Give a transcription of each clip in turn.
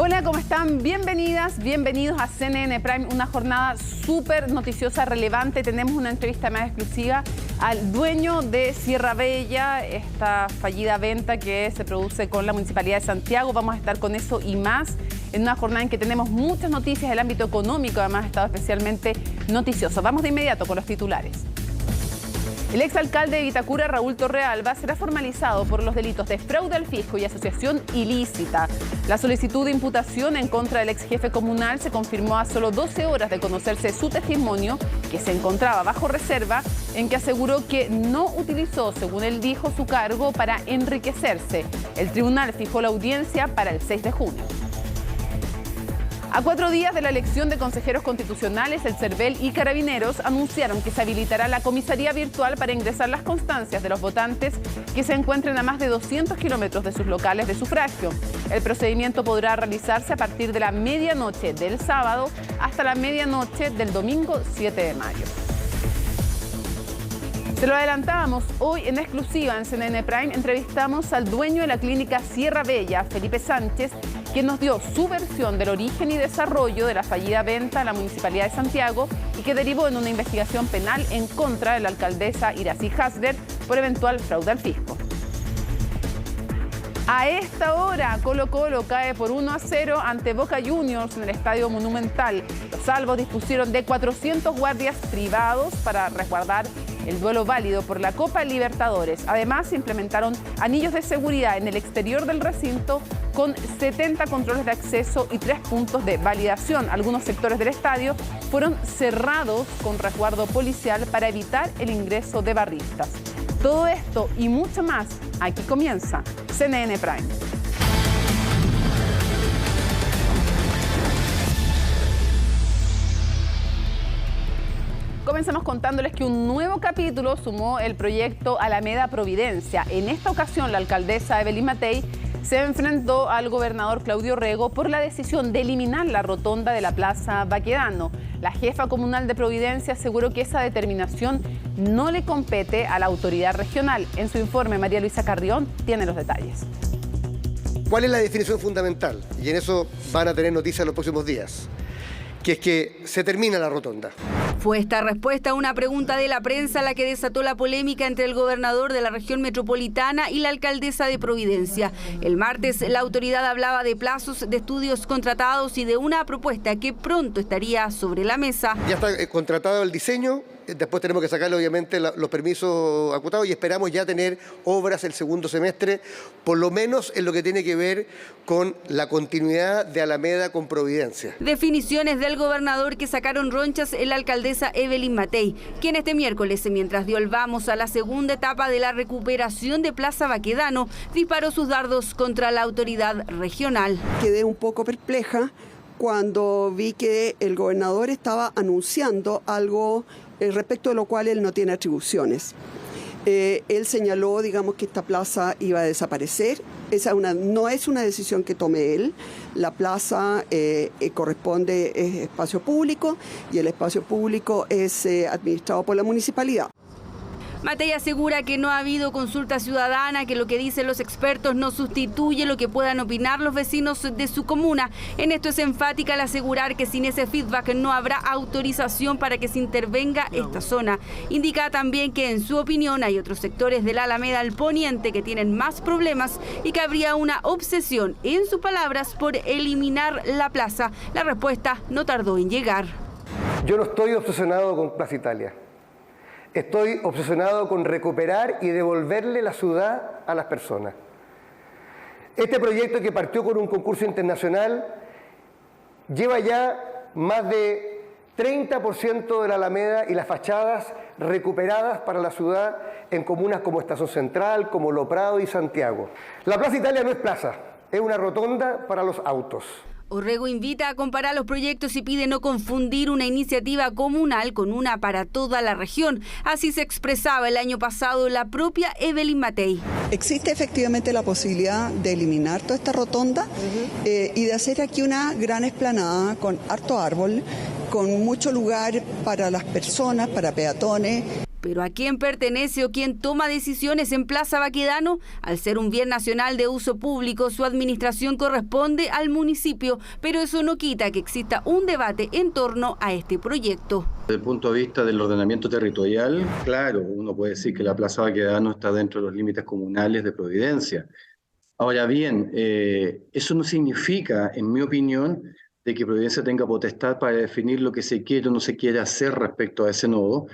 Hola, ¿cómo están? Bienvenidas, bienvenidos a CNN Prime, una jornada súper noticiosa, relevante. Tenemos una entrevista más exclusiva al dueño de Sierra Bella, esta fallida venta que se produce con la Municipalidad de Santiago. Vamos a estar con eso y más en una jornada en que tenemos muchas noticias del ámbito económico, además ha estado especialmente noticioso. Vamos de inmediato con los titulares. El exalcalde de Vitacura, Raúl Torrealba, será formalizado por los delitos de fraude al fisco y asociación ilícita. La solicitud de imputación en contra del exjefe comunal se confirmó a solo 12 horas de conocerse su testimonio, que se encontraba bajo reserva, en que aseguró que no utilizó, según él dijo, su cargo para enriquecerse. El tribunal fijó la audiencia para el 6 de junio. A 4 días de la elección de consejeros constitucionales, el CERVEL y Carabineros anunciaron que se habilitará la comisaría virtual para ingresar las constancias de los votantes que se encuentren a más de 200 kilómetros de sus locales de sufragio. El procedimiento podrá realizarse a partir de la medianoche del sábado hasta la medianoche del domingo 7 de mayo. Se lo adelantábamos, hoy en exclusiva en CNN Prime entrevistamos al dueño de la clínica Sierra Bella, Felipe Sánchez, quien nos dio su versión del origen y desarrollo de la fallida venta a la Municipalidad de Santiago y que derivó en una investigación penal en contra de la alcaldesa Iracy Hasler por eventual fraude al fisco. A esta hora, Colo-Colo cae por 1-0 ante Boca Juniors en el Estadio Monumental. Los albos dispusieron de 400 guardias privados para resguardar el duelo válido por la Copa Libertadores. Además, se implementaron anillos de seguridad en el exterior del recinto con 70 controles de acceso y 3 puntos de validación. Algunos sectores del estadio fueron cerrados con resguardo policial para evitar el ingreso de barristas. Todo esto y mucho más, aquí comienza CNN Prime. Comenzamos contándoles que un nuevo capítulo sumó el proyecto Alameda Providencia. En esta ocasión, la alcaldesa Evelyn Matei se enfrentó al gobernador Claudio Rego por la decisión de eliminar la rotonda de la Plaza Baquedano. La jefa comunal de Providencia aseguró que esa determinación no le compete a la autoridad regional. En su informe, María Luisa Carrión tiene los detalles. ¿Cuál es la definición fundamental? Y en eso van a tener noticias en los próximos días, que es que se termina la rotonda. Fue esta respuesta a una pregunta de la prensa la que desató la polémica entre el gobernador de la región metropolitana y la alcaldesa de Providencia. El martes, la autoridad hablaba de plazos de estudios contratados y de una propuesta que pronto estaría sobre la mesa. Ya está contratado el diseño. Después tenemos que sacarle, obviamente, los permisos acotados y esperamos ya tener obras el segundo semestre, por lo menos en lo que tiene que ver con la continuidad de Alameda con Providencia. Definiciones del gobernador que sacaron ronchas en la alcaldesa Evelyn Matei, quien este miércoles, mientras dio el vamos a la segunda etapa de la recuperación de Plaza Baquedano, disparó sus dardos contra la autoridad regional. Quedé un poco perpleja cuando vi que el gobernador estaba anunciando algo respecto de lo cual él no tiene atribuciones. Él señaló, digamos, que esta plaza iba a desaparecer. No es una decisión que tome él. La plaza corresponde, es espacio público y el espacio público es administrado por la municipalidad. Matei asegura que no ha habido consulta ciudadana, que lo que dicen los expertos no sustituye lo que puedan opinar los vecinos de su comuna. En esto es enfática al asegurar que sin ese feedback no habrá autorización para que se intervenga esta zona. Indica también que en su opinión hay otros sectores de la Alameda al poniente que tienen más problemas y que habría una obsesión, en sus palabras, por eliminar la plaza. La respuesta no tardó en llegar. Yo no estoy obsesionado con Plaza Italia. Estoy obsesionado con recuperar y devolverle la ciudad a las personas. Este proyecto, que partió con un concurso internacional, lleva ya más de 30% de la Alameda y las fachadas recuperadas para la ciudad en comunas como Estación Central, como Lo Prado y Santiago. La Plaza Italia no es plaza, es una rotonda para los autos. Orrego invita a comparar los proyectos y pide no confundir una iniciativa comunal con una para toda la región. Así se expresaba el año pasado la propia Evelyn Matei. Existe efectivamente la posibilidad de eliminar toda esta rotonda y de hacer aquí una gran explanada con harto árbol, con mucho lugar para las personas, para peatones. Pero ¿a quién pertenece o quién toma decisiones en Plaza Baquedano? Al ser un bien nacional de uso público, su administración corresponde al municipio, pero eso no quita que exista un debate en torno a este proyecto. Desde el punto de vista del ordenamiento territorial, claro, uno puede decir que la Plaza Baquedano está dentro de los límites comunales de Providencia. Ahora bien, eso no significa, en mi opinión, de que Providencia tenga potestad para definir lo que se quiere o no se quiere hacer respecto a ese nodo,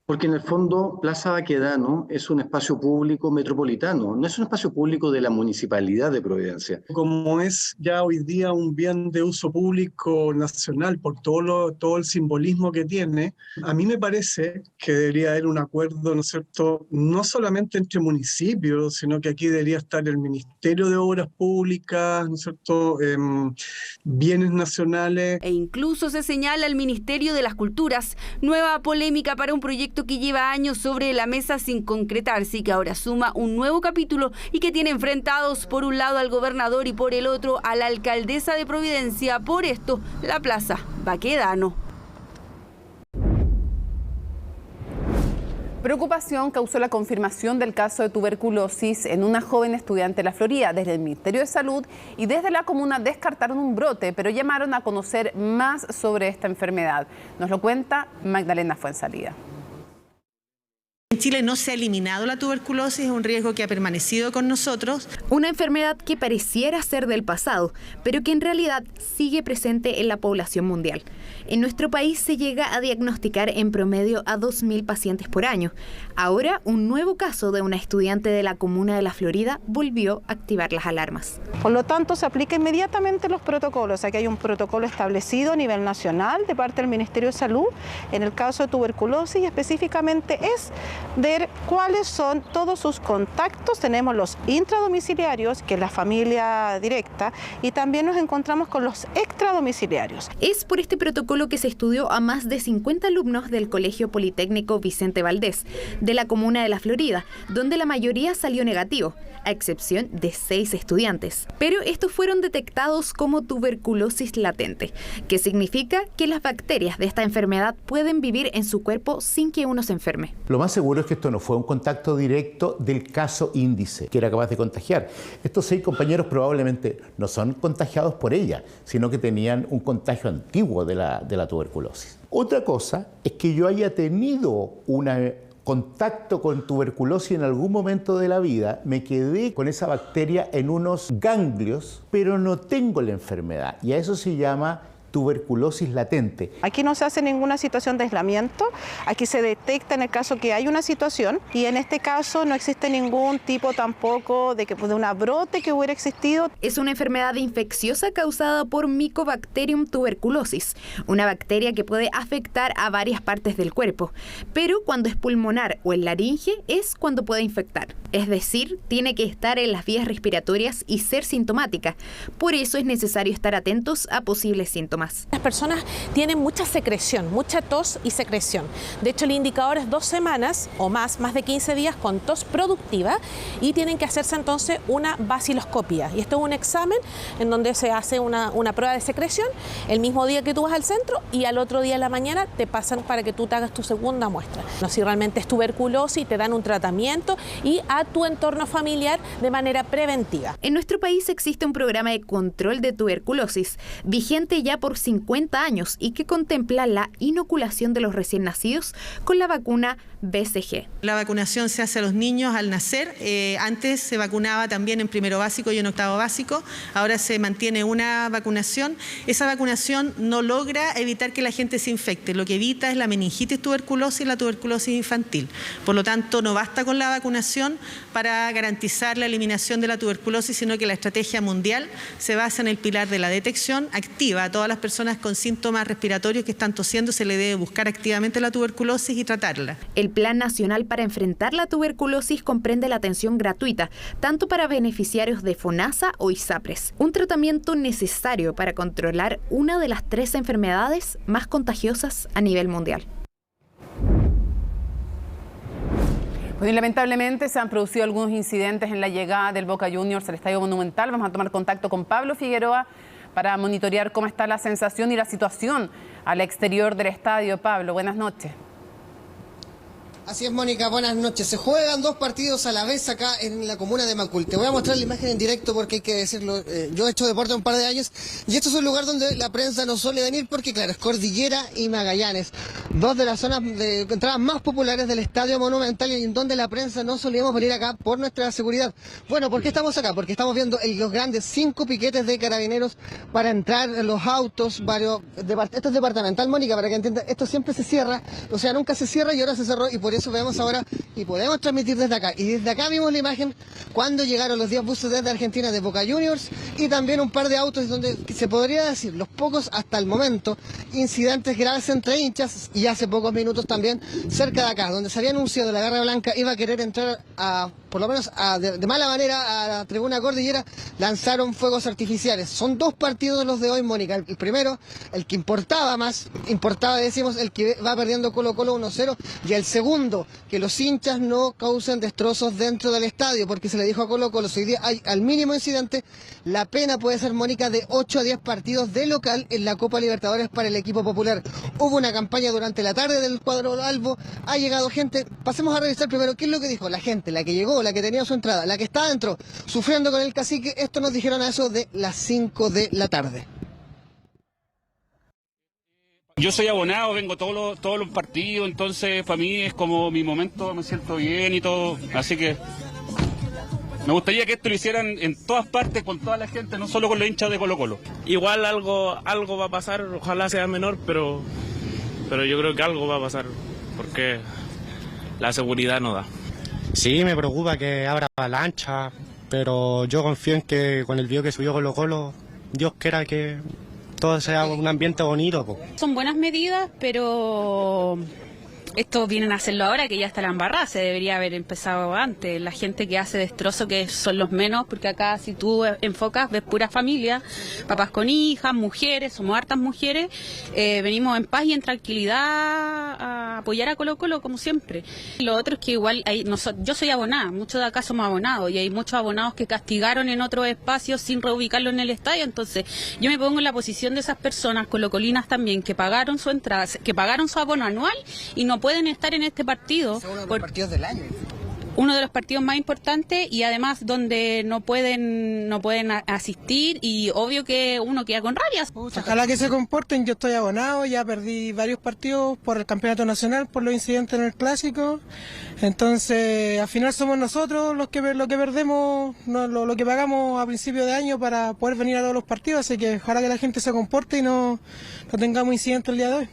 porque en el fondo Plaza Baquedano es un espacio público metropolitano, no es un espacio público de la Municipalidad de Providencia. Como es ya hoy día un bien de uso público nacional por todo el simbolismo que tiene, a mí me parece que debería haber un acuerdo, ¿no es cierto?, no solamente entre municipios, sino que aquí debería estar el Ministerio de Obras Públicas, ¿no es cierto?, bienes nacionales. E incluso se señala al Ministerio de las Culturas, nueva polémica para un proyecto que lleva años sobre la mesa sin concretarse y que ahora suma un nuevo capítulo y que tiene enfrentados por un lado al gobernador y por el otro a la alcaldesa de Providencia. Por esto, la Plaza Baquedano. Preocupación causó la confirmación del caso de tuberculosis en una joven estudiante de la Florida. Desde el Ministerio de Salud y desde la comuna descartaron un brote, pero llamaron a conocer más sobre esta enfermedad. Nos lo cuenta Magdalena Fuenzalida. En Chile no se ha eliminado la tuberculosis, es un riesgo que ha permanecido con nosotros. Una enfermedad que pareciera ser del pasado, pero que en realidad sigue presente en la población mundial. En nuestro país se llega a diagnosticar en promedio a 2.000 pacientes por año. Ahora, un nuevo caso de una estudiante de la comuna de la Florida volvió a activar las alarmas. Por lo tanto, se aplican inmediatamente los protocolos. Aquí hay un protocolo establecido a nivel nacional de parte del Ministerio de Salud. En el caso de tuberculosis, específicamente es ver cuáles son todos sus contactos. Tenemos los intradomiciliarios, que es la familia directa, y también nos encontramos con los extradomiciliarios. Es por este protocolo que se estudió a más de 50 alumnos del Colegio Politécnico Vicente Valdés, de la comuna de la Florida, donde la mayoría salió negativo, a excepción de 6 estudiantes. Pero estos fueron detectados como tuberculosis latente, que significa que las bacterias de esta enfermedad pueden vivir en su cuerpo sin que uno se enferme. Lo más seguro es que esto no fue un contacto directo del caso índice, que era capaz de contagiar. Estos 6 compañeros probablemente no son contagiados por ella, sino que tenían un contagio antiguo de la tuberculosis. Otra cosa es que yo haya tenido un contacto con tuberculosis en algún momento de la vida, me quedé con esa bacteria en unos ganglios, pero no tengo la enfermedad, y a eso se llama tuberculosis latente. Aquí no se hace ninguna situación de aislamiento, aquí se detecta en el caso que hay una situación y en este caso no existe ningún tipo tampoco de una brote que hubiera existido. Es una enfermedad infecciosa causada por Mycobacterium tuberculosis, una bacteria que puede afectar a varias partes del cuerpo, pero cuando es pulmonar o en laringe es cuando puede infectar. Es decir, tiene que estar en las vías respiratorias y ser sintomática. Por eso es necesario estar atentos a posibles síntomas. Las personas tienen mucha secreción, mucha tos y secreción. De hecho, el indicador es 2 semanas o más de 15 días con tos productiva y tienen que hacerse entonces una baciloscopia. Y esto es un examen en donde se hace una prueba de secreción el mismo día que tú vas al centro y al otro día en la mañana te pasan para que tú te hagas tu segunda muestra. No, si realmente es tuberculosis, te dan un tratamiento y a tu entorno familiar de manera preventiva. En nuestro país existe un programa de control de tuberculosis vigente ya por 50 años y que contempla la inoculación de los recién nacidos con la vacuna BCG. La vacunación se hace a los niños al nacer. Antes se vacunaba también en primero básico y en octavo básico. Ahora se mantiene una vacunación. Esa vacunación no logra evitar que la gente se infecte. Lo que evita es la meningitis tuberculosis y la tuberculosis infantil. Por lo tanto, no basta con la vacunación para garantizar la eliminación de la tuberculosis, sino que la estrategia mundial se basa en el pilar de la detección activa. A todas las personas con síntomas respiratorios que están tosiendo se le debe buscar activamente la tuberculosis y tratarla. El Plan Nacional para enfrentar la tuberculosis comprende la atención gratuita, tanto para beneficiarios de FONASA o ISAPRES, un tratamiento necesario para controlar una de las 3 enfermedades más contagiosas a nivel mundial. Pues, lamentablemente se han producido algunos incidentes en la llegada del Boca Juniors al Estadio Monumental. Vamos a tomar contacto con Pablo Figueroa para monitorear cómo está la sensación y la situación al exterior del estadio. Pablo, buenas noches. Así es, Mónica, buenas noches. Se juegan 2 partidos a la vez acá en la comuna de Macul. Te voy a mostrar la imagen en directo porque hay que decirlo. Yo he hecho deporte un par de años y esto es un lugar donde la prensa no suele venir porque, claro, es Cordillera y Magallanes. 2 de las zonas de entradas más populares del Estadio Monumental y en donde la prensa no solíamos venir acá por nuestra seguridad. Bueno, ¿por qué estamos acá? Porque estamos viendo los grandes 5 piquetes de carabineros para entrar en los autos, esto es departamental, Mónica, para que entiendas, esto siempre se cierra, o sea, nunca se cierra y ahora se cerró y por eso vemos ahora y podemos transmitir desde acá. Y desde acá vimos la imagen cuando llegaron los 10 buses desde Argentina de Boca Juniors y también un par de autos donde se podría decir los pocos hasta el momento incidentes graves entre hinchas y hace pocos minutos también cerca de acá, donde se había anunciado la Garra Blanca iba a querer entrar por lo menos de mala manera a la tribuna Cordillera, lanzaron fuegos artificiales. Son 2 partidos los de hoy, Mónica. El primero, el que importaba, decimos, el que va perdiendo Colo-Colo 1-0, y el segundo, que los hinchas no causen destrozos dentro del estadio, porque se le dijo a Colo-Colo, si hoy día hay al mínimo incidente, la pena puede ser, Mónica, de 8 a 10 partidos de local en la Copa Libertadores para el equipo popular. Hubo una campaña durante la tarde del cuadro albo, ha llegado gente. Pasemos a revisar primero qué es lo que dijo la gente, la que llegó, la que tenía su entrada, la que está adentro, sufriendo con el cacique. Esto nos dijeron a eso de las 5 de la tarde. Yo soy abonado, vengo todos los partidos, entonces para mí es como mi momento, me siento bien y todo, así que me gustaría que esto lo hicieran en todas partes, con toda la gente, no solo con los hinchas de Colo-Colo. Igual algo va a pasar, ojalá sea menor, pero yo creo que algo va a pasar, porque la seguridad no da. Sí, me preocupa que abra avalancha, pero yo confío en que con el video que subió Colo-Colo, Dios quiera que todo sea un ambiente bonito, po. Son buenas medidas, pero esto vienen a hacerlo ahora que ya está la embarrada, se debería haber empezado antes. La gente que hace destrozo, que son los menos, porque acá si tú enfocas ves pura familia, papás con hijas, mujeres, somos hartas mujeres, venimos en paz y en tranquilidad a apoyar a Colo-Colo como siempre. Lo otro es que igual yo soy abonada, muchos de acá somos abonados y hay muchos abonados que castigaron en otros espacios sin reubicarlo en el estadio, entonces yo me pongo en la posición de esas personas colocolinas también que pagaron su entrada, que pagaron su abono anual y no pueden estar en este partido. Es uno de los partidos del año. Uno de los partidos más importantes y además donde no pueden asistir y obvio que uno queda con rabias. Ojalá que se comporten, yo estoy abonado, ya perdí varios partidos por el campeonato nacional, por los incidentes en el clásico, entonces al final somos nosotros lo que perdemos, lo que pagamos a principio de año para poder venir a todos los partidos, así que ojalá que la gente se comporte y no tengamos incidentes el día de hoy.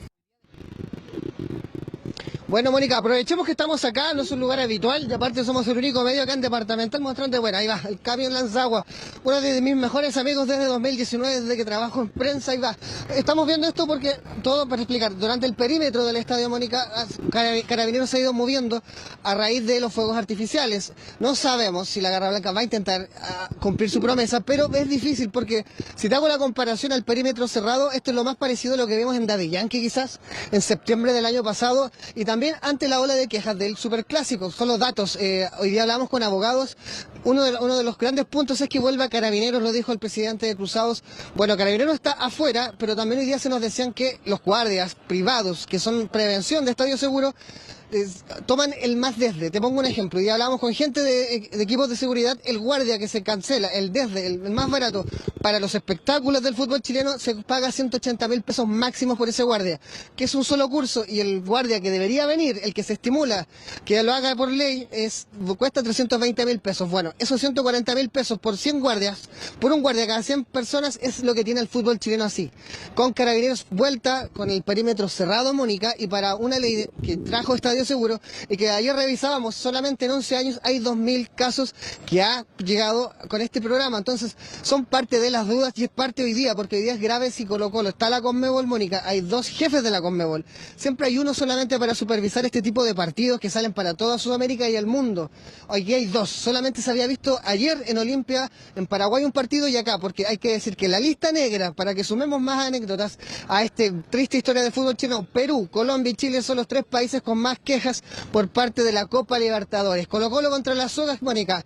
Bueno, Mónica, aprovechemos que estamos acá, no es un lugar habitual, y aparte somos el único medio acá en departamental mostrando, bueno, ahí va, el camión Lanzagua, uno de mis mejores amigos desde 2019, desde que trabajo en prensa, ahí va. Estamos viendo esto porque, todo para explicar, durante el perímetro del estadio, Mónica, Carabineros se ha ido moviendo a raíz de los fuegos artificiales. No sabemos si la Garra Blanca va a intentar cumplir su promesa, pero es difícil porque, si te hago la comparación al perímetro cerrado, esto es lo más parecido a lo que vimos en Daddy Yankee quizás, en septiembre del año pasado, y también ante la ola de quejas del superclásico. Son los datos. Hoy día hablamos con abogados. Uno de los grandes puntos es que vuelva Carabineros, lo dijo el presidente de Cruzados. Bueno, Carabineros está afuera, pero también hoy día se nos decían que los guardias privados, que son prevención de estadio seguro, toman el más desde. Te pongo un ejemplo. Ya hablamos con gente de equipos de seguridad. El guardia que se cancela, el desde, el más barato para los espectáculos del fútbol chileno, se paga 180.000 pesos máximos por ese guardia, que es un solo curso, y el guardia que debería venir, el que se estimula que lo haga por ley, cuesta 320.000 pesos. Bueno, esos 140.000 pesos por 100 guardias, por un guardia cada 100 personas, es lo que tiene el fútbol chileno así. Con Carabineros vuelta, con el perímetro cerrado, Mónica, y para una ley que trajo Estadio Seguro, y que ayer revisábamos, solamente en 11 años hay 2.000 casos que ha llegado con este programa. Entonces son parte de las dudas y es parte hoy día, porque hoy día es grave si Colo-Colo está la Conmebol, Mónica, hay 2 jefes de la Conmebol, siempre hay uno solamente para supervisar este tipo de partidos que salen para toda Sudamérica y el mundo. Hoy hay 2, solamente se había visto ayer en Olimpia, en Paraguay un partido, y acá, porque hay que decir que la lista negra, para que sumemos más anécdotas a esta triste historia del fútbol chileno, Perú, Colombia y Chile son los 3 países con más que quejas por parte de la Copa Libertadores. Colo-Colo contra las Sogas, Mónica.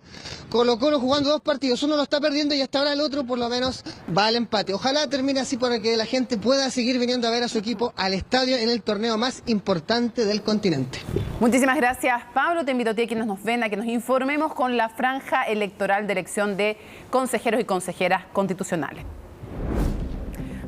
Colo-Colo jugando 2 partidos, uno lo está perdiendo y hasta ahora el otro por lo menos va al empate. Ojalá termine así para que la gente pueda seguir viniendo a ver a su equipo al estadio en el torneo más importante del continente. Muchísimas gracias, Pablo. Te invito a ti, a quienes nos ven, a que nos informemos con la franja electoral de elección de consejeros y consejeras constitucionales.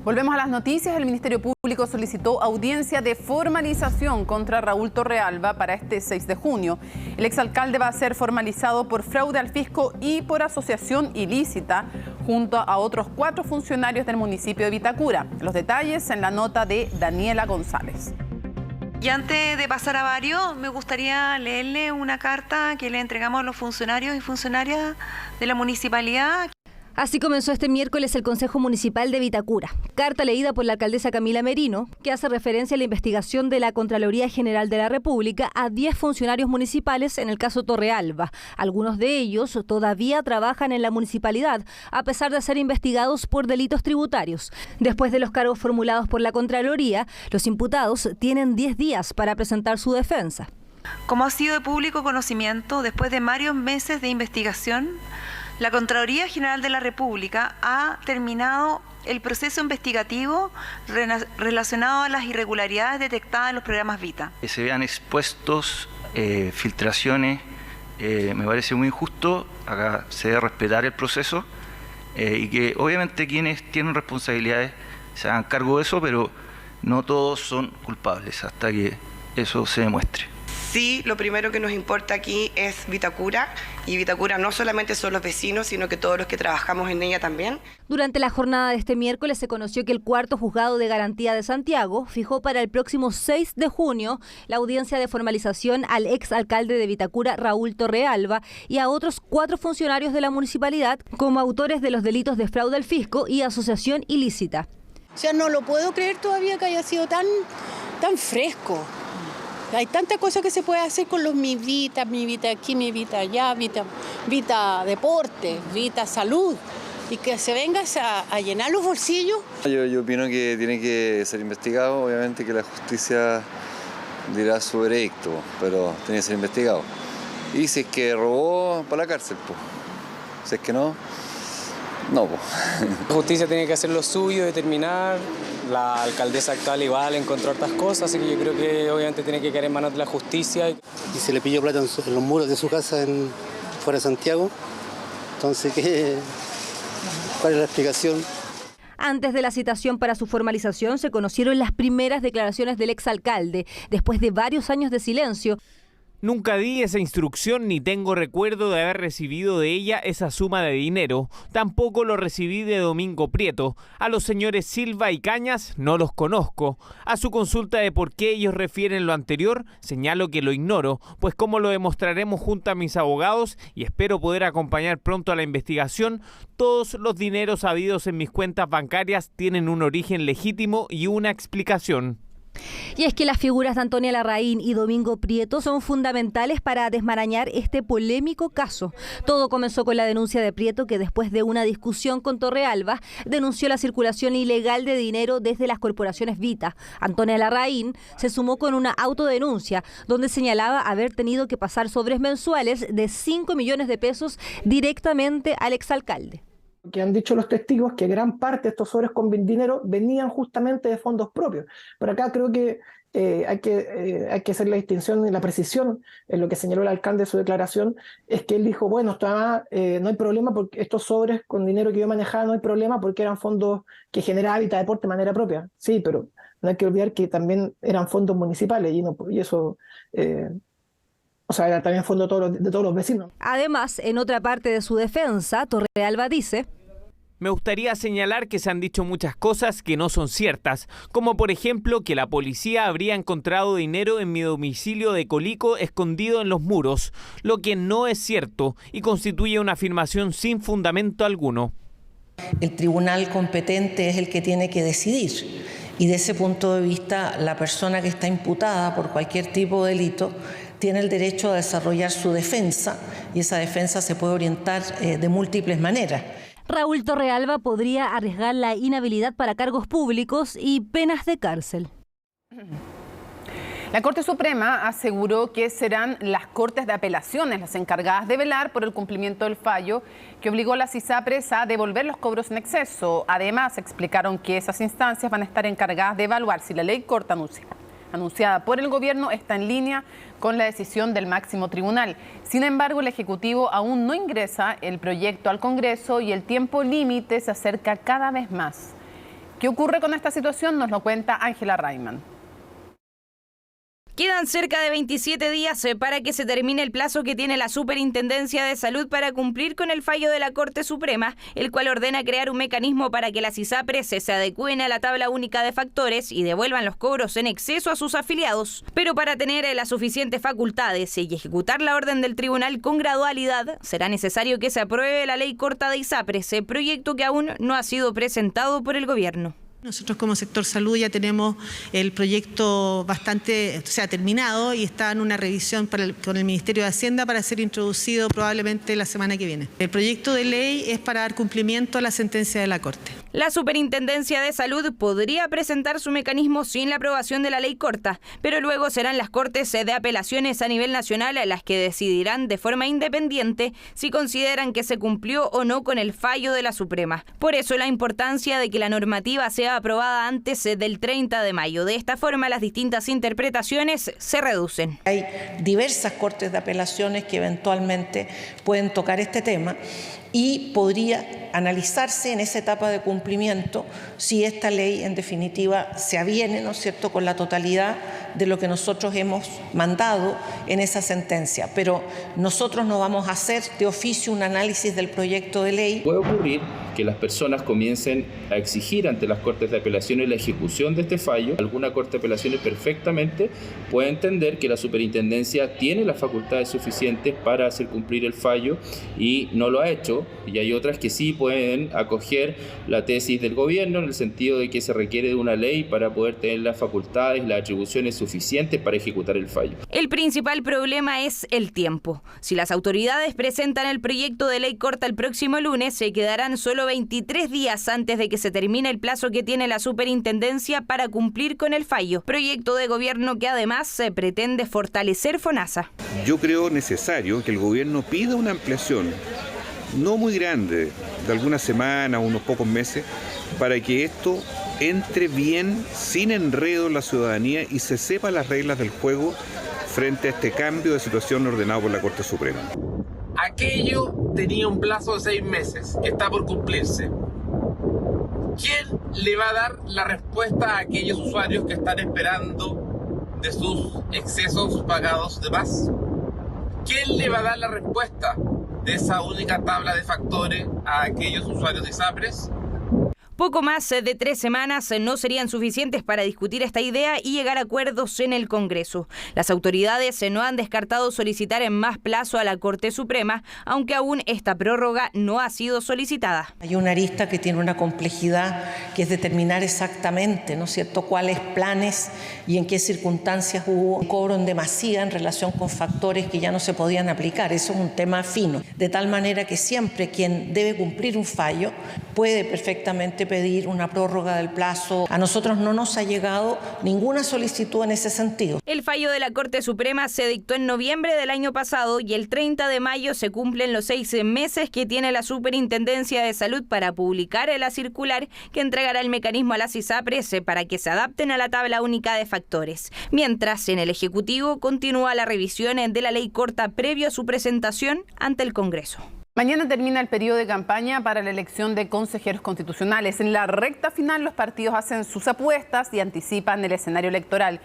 Volvemos a las noticias. El Ministerio Público solicitó audiencia de formalización contra Raúl Torrealba para este 6 de junio. El exalcalde va a ser formalizado por fraude al fisco y por asociación ilícita junto a otros 4 funcionarios del municipio de Vitacura. Los detalles en la nota de Daniela González. Y antes de pasar a varios, me gustaría leerle una carta que le entregamos a los funcionarios y funcionarias de la municipalidad. Así comenzó este miércoles el Consejo Municipal de Vitacura. Carta leída por la alcaldesa Camila Merino, que hace referencia a la investigación de la Contraloría General de la República a 10 funcionarios municipales en el caso Torrealba. Algunos de ellos todavía trabajan en la municipalidad, a pesar de ser investigados por delitos tributarios. Después de los cargos formulados por la Contraloría, los imputados tienen 10 días para presentar su defensa. Como ha sido de público conocimiento, después de varios meses de investigación, la Contraloría General de la República ha terminado el proceso investigativo relacionado a las irregularidades detectadas en los programas Vita. Que se vean expuestos filtraciones, me parece muy injusto. Acá se debe respetar el proceso y que obviamente quienes tienen responsabilidades se hagan cargo de eso, pero no todos son culpables hasta que eso se demuestre. Sí, lo primero que nos importa aquí es Vitacura, y Vitacura no solamente son los vecinos, sino que todos los que trabajamos en ella también. Durante la jornada de este miércoles se conoció que el cuarto juzgado de garantía de Santiago fijó para el próximo 6 de junio la audiencia de formalización al exalcalde de Vitacura, Raúl Torrealba, y a otros 4 funcionarios de la municipalidad como autores de los delitos de fraude al fisco y asociación ilícita. O sea, no lo puedo creer todavía que haya sido tan fresco. Hay tantas cosas que se puede hacer con los mi Vita aquí, mi Vita allá, Vita deporte, Vita salud, y que se venga a llenar los bolsillos. Yo opino que tiene que ser investigado, obviamente que la justicia dirá su veredicto, pero tiene que ser investigado. Y si es que robó, para la cárcel, pues. Si es que no, no, pues. La justicia tiene que hacer lo suyo, determinar. La alcaldesa actual igual encontró hartas cosas, así que yo creo que obviamente tiene que quedar en manos de la justicia. Y se le pilló plata en los muros de su casa fuera de Santiago. Entonces, ¿cuál es la explicación? Antes de la citación para su formalización se conocieron las primeras declaraciones del exalcalde, después de varios años de silencio. Nunca di esa instrucción ni tengo recuerdo de haber recibido de ella esa suma de dinero. Tampoco lo recibí de Domingo Prieto. A los señores Silva y Cañas no los conozco. A su consulta de por qué ellos refieren lo anterior, señalo que lo ignoro, pues como lo demostraremos junto a mis abogados y espero poder acompañar pronto a la investigación, todos los dineros habidos en mis cuentas bancarias tienen un origen legítimo y una explicación. Y es que las figuras de Antonia Larraín y Domingo Prieto son fundamentales para desmarañar este polémico caso. Todo comenzó con la denuncia de Prieto, que después de una discusión con Torrealba denunció la circulación ilegal de dinero desde las corporaciones Vita. Antonia Larraín se sumó con una autodenuncia donde señalaba haber tenido que pasar sobres mensuales de 5 millones de pesos directamente al exalcalde. Que han dicho los testigos que gran parte de estos sobres con dinero venían justamente de fondos propios. Pero acá creo que hay que hacer la distinción y la precisión en lo que señaló el alcalde en su declaración, es que él dijo, bueno, no hay problema porque estos sobres con dinero que yo manejaba no hay problema porque eran fondos que generaba Vita Deporte de manera propia. Sí, pero no hay que olvidar que también eran fondos municipales y eso... O sea, era también fondo de todos los vecinos. Además, en otra parte de su defensa, Torrealba dice: me gustaría señalar que se han dicho muchas cosas que no son ciertas, como por ejemplo que la policía habría encontrado dinero en mi domicilio de Colico escondido en los muros, lo que no es cierto y constituye una afirmación sin fundamento alguno. El tribunal competente es el que tiene que decidir y de ese punto de vista la persona que está imputada por cualquier tipo de delito tiene el derecho a desarrollar su defensa y esa defensa se puede orientar de múltiples maneras. Raúl Torrealba podría arriesgar la inhabilidad para cargos públicos y penas de cárcel. La Corte Suprema aseguró que serán las Cortes de Apelaciones las encargadas de velar por el cumplimiento del fallo que obligó a las ISAPRES a devolver los cobros en exceso. Además, explicaron que esas instancias van a estar encargadas de evaluar si la ley corta anunciada por el gobierno está en línea con la decisión del máximo tribunal. Sin embargo, el Ejecutivo aún no ingresa el proyecto al Congreso y el tiempo límite se acerca cada vez más. ¿Qué ocurre con esta situación? Nos lo cuenta Ángela Rayman. Quedan cerca de 27 días para que se termine el plazo que tiene la Superintendencia de Salud para cumplir con el fallo de la Corte Suprema, el cual ordena crear un mecanismo para que las ISAPRES se adecúen a la tabla única de factores y devuelvan los cobros en exceso a sus afiliados. Pero para tener las suficientes facultades y ejecutar la orden del tribunal con gradualidad, será necesario que se apruebe la ley corta de ISAPRES, proyecto que aún no ha sido presentado por el gobierno. Nosotros como sector salud ya tenemos el proyecto bastante, terminado y está en una revisión con el Ministerio de Hacienda para ser introducido probablemente la semana que viene. El proyecto de ley es para dar cumplimiento a la sentencia de la Corte. La Superintendencia de Salud podría presentar su mecanismo sin la aprobación de la ley corta, pero luego serán las Cortes de Apelaciones a nivel nacional las que decidirán de forma independiente si consideran que se cumplió o no con el fallo de la Suprema. Por eso la importancia de que la normativa sea aprobada antes del 30 de mayo. De esta forma, las distintas interpretaciones se reducen. Hay diversas cortes de apelaciones que eventualmente pueden tocar este tema y podría analizarse en esa etapa de cumplimiento si esta ley en definitiva se aviene, ¿no es cierto?, con la totalidad de lo que nosotros hemos mandado en esa sentencia. Pero nosotros no vamos a hacer de oficio un análisis del proyecto de ley. Puede ocurrir que las personas comiencen a exigir ante las Cortes de Apelaciones la ejecución de este fallo. Alguna Corte de Apelaciones perfectamente puede entender que la Superintendencia tiene las facultades suficientes para hacer cumplir el fallo y no lo ha hecho, y hay otras que sí pueden acoger la tesis del gobierno en el sentido de que se requiere de una ley para poder tener las facultades, las atribuciones suficientes para ejecutar el fallo. El principal problema es el tiempo. Si las autoridades presentan el proyecto de ley corta el próximo lunes, se quedarán solo 23 días antes de que se termine el plazo que tiene la Superintendencia para cumplir con el fallo. Proyecto de gobierno que además se pretende fortalecer FONASA. Yo creo necesario que el gobierno pida una ampliación no muy grande, de algunas semanas, unos pocos meses, para que esto entre bien, sin enredo en la ciudadanía y se sepa las reglas del juego frente a este cambio de situación ordenado por la Corte Suprema. Aquello tenía un plazo de 6 meses, que está por cumplirse. ¿Quién le va a dar la respuesta a aquellos usuarios que están esperando de sus excesos pagados de más? ¿Quién le va a dar la respuesta de esa única tabla de factores a aquellos usuarios de ISAPRES? Poco más de 3 semanas no serían suficientes para discutir esta idea y llegar a acuerdos en el Congreso. Las autoridades no han descartado solicitar en más plazo a la Corte Suprema, aunque aún esta prórroga no ha sido solicitada. Hay una arista que tiene una complejidad, que es determinar exactamente, ¿no es cierto?, cuáles planes y en qué circunstancias hubo un cobro en demasía en relación con factores que ya no se podían aplicar. Eso es un tema fino, de tal manera que siempre quien debe cumplir un fallo puede perfectamente pedir una prórroga del plazo. A nosotros no nos ha llegado ninguna solicitud en ese sentido. El fallo de la Corte Suprema se dictó en noviembre del año pasado y el 30 de mayo se cumplen los 6 meses que tiene la Superintendencia de Salud para publicar la circular que entregará el mecanismo a las ISAPRES para que se adapten a la tabla única de factores. Mientras, en el Ejecutivo continúa la revisión de la ley corta previo a su presentación ante el Congreso. Mañana termina el periodo de campaña para la elección de consejeros constitucionales. En la recta final los partidos hacen sus apuestas y anticipan el escenario electoral.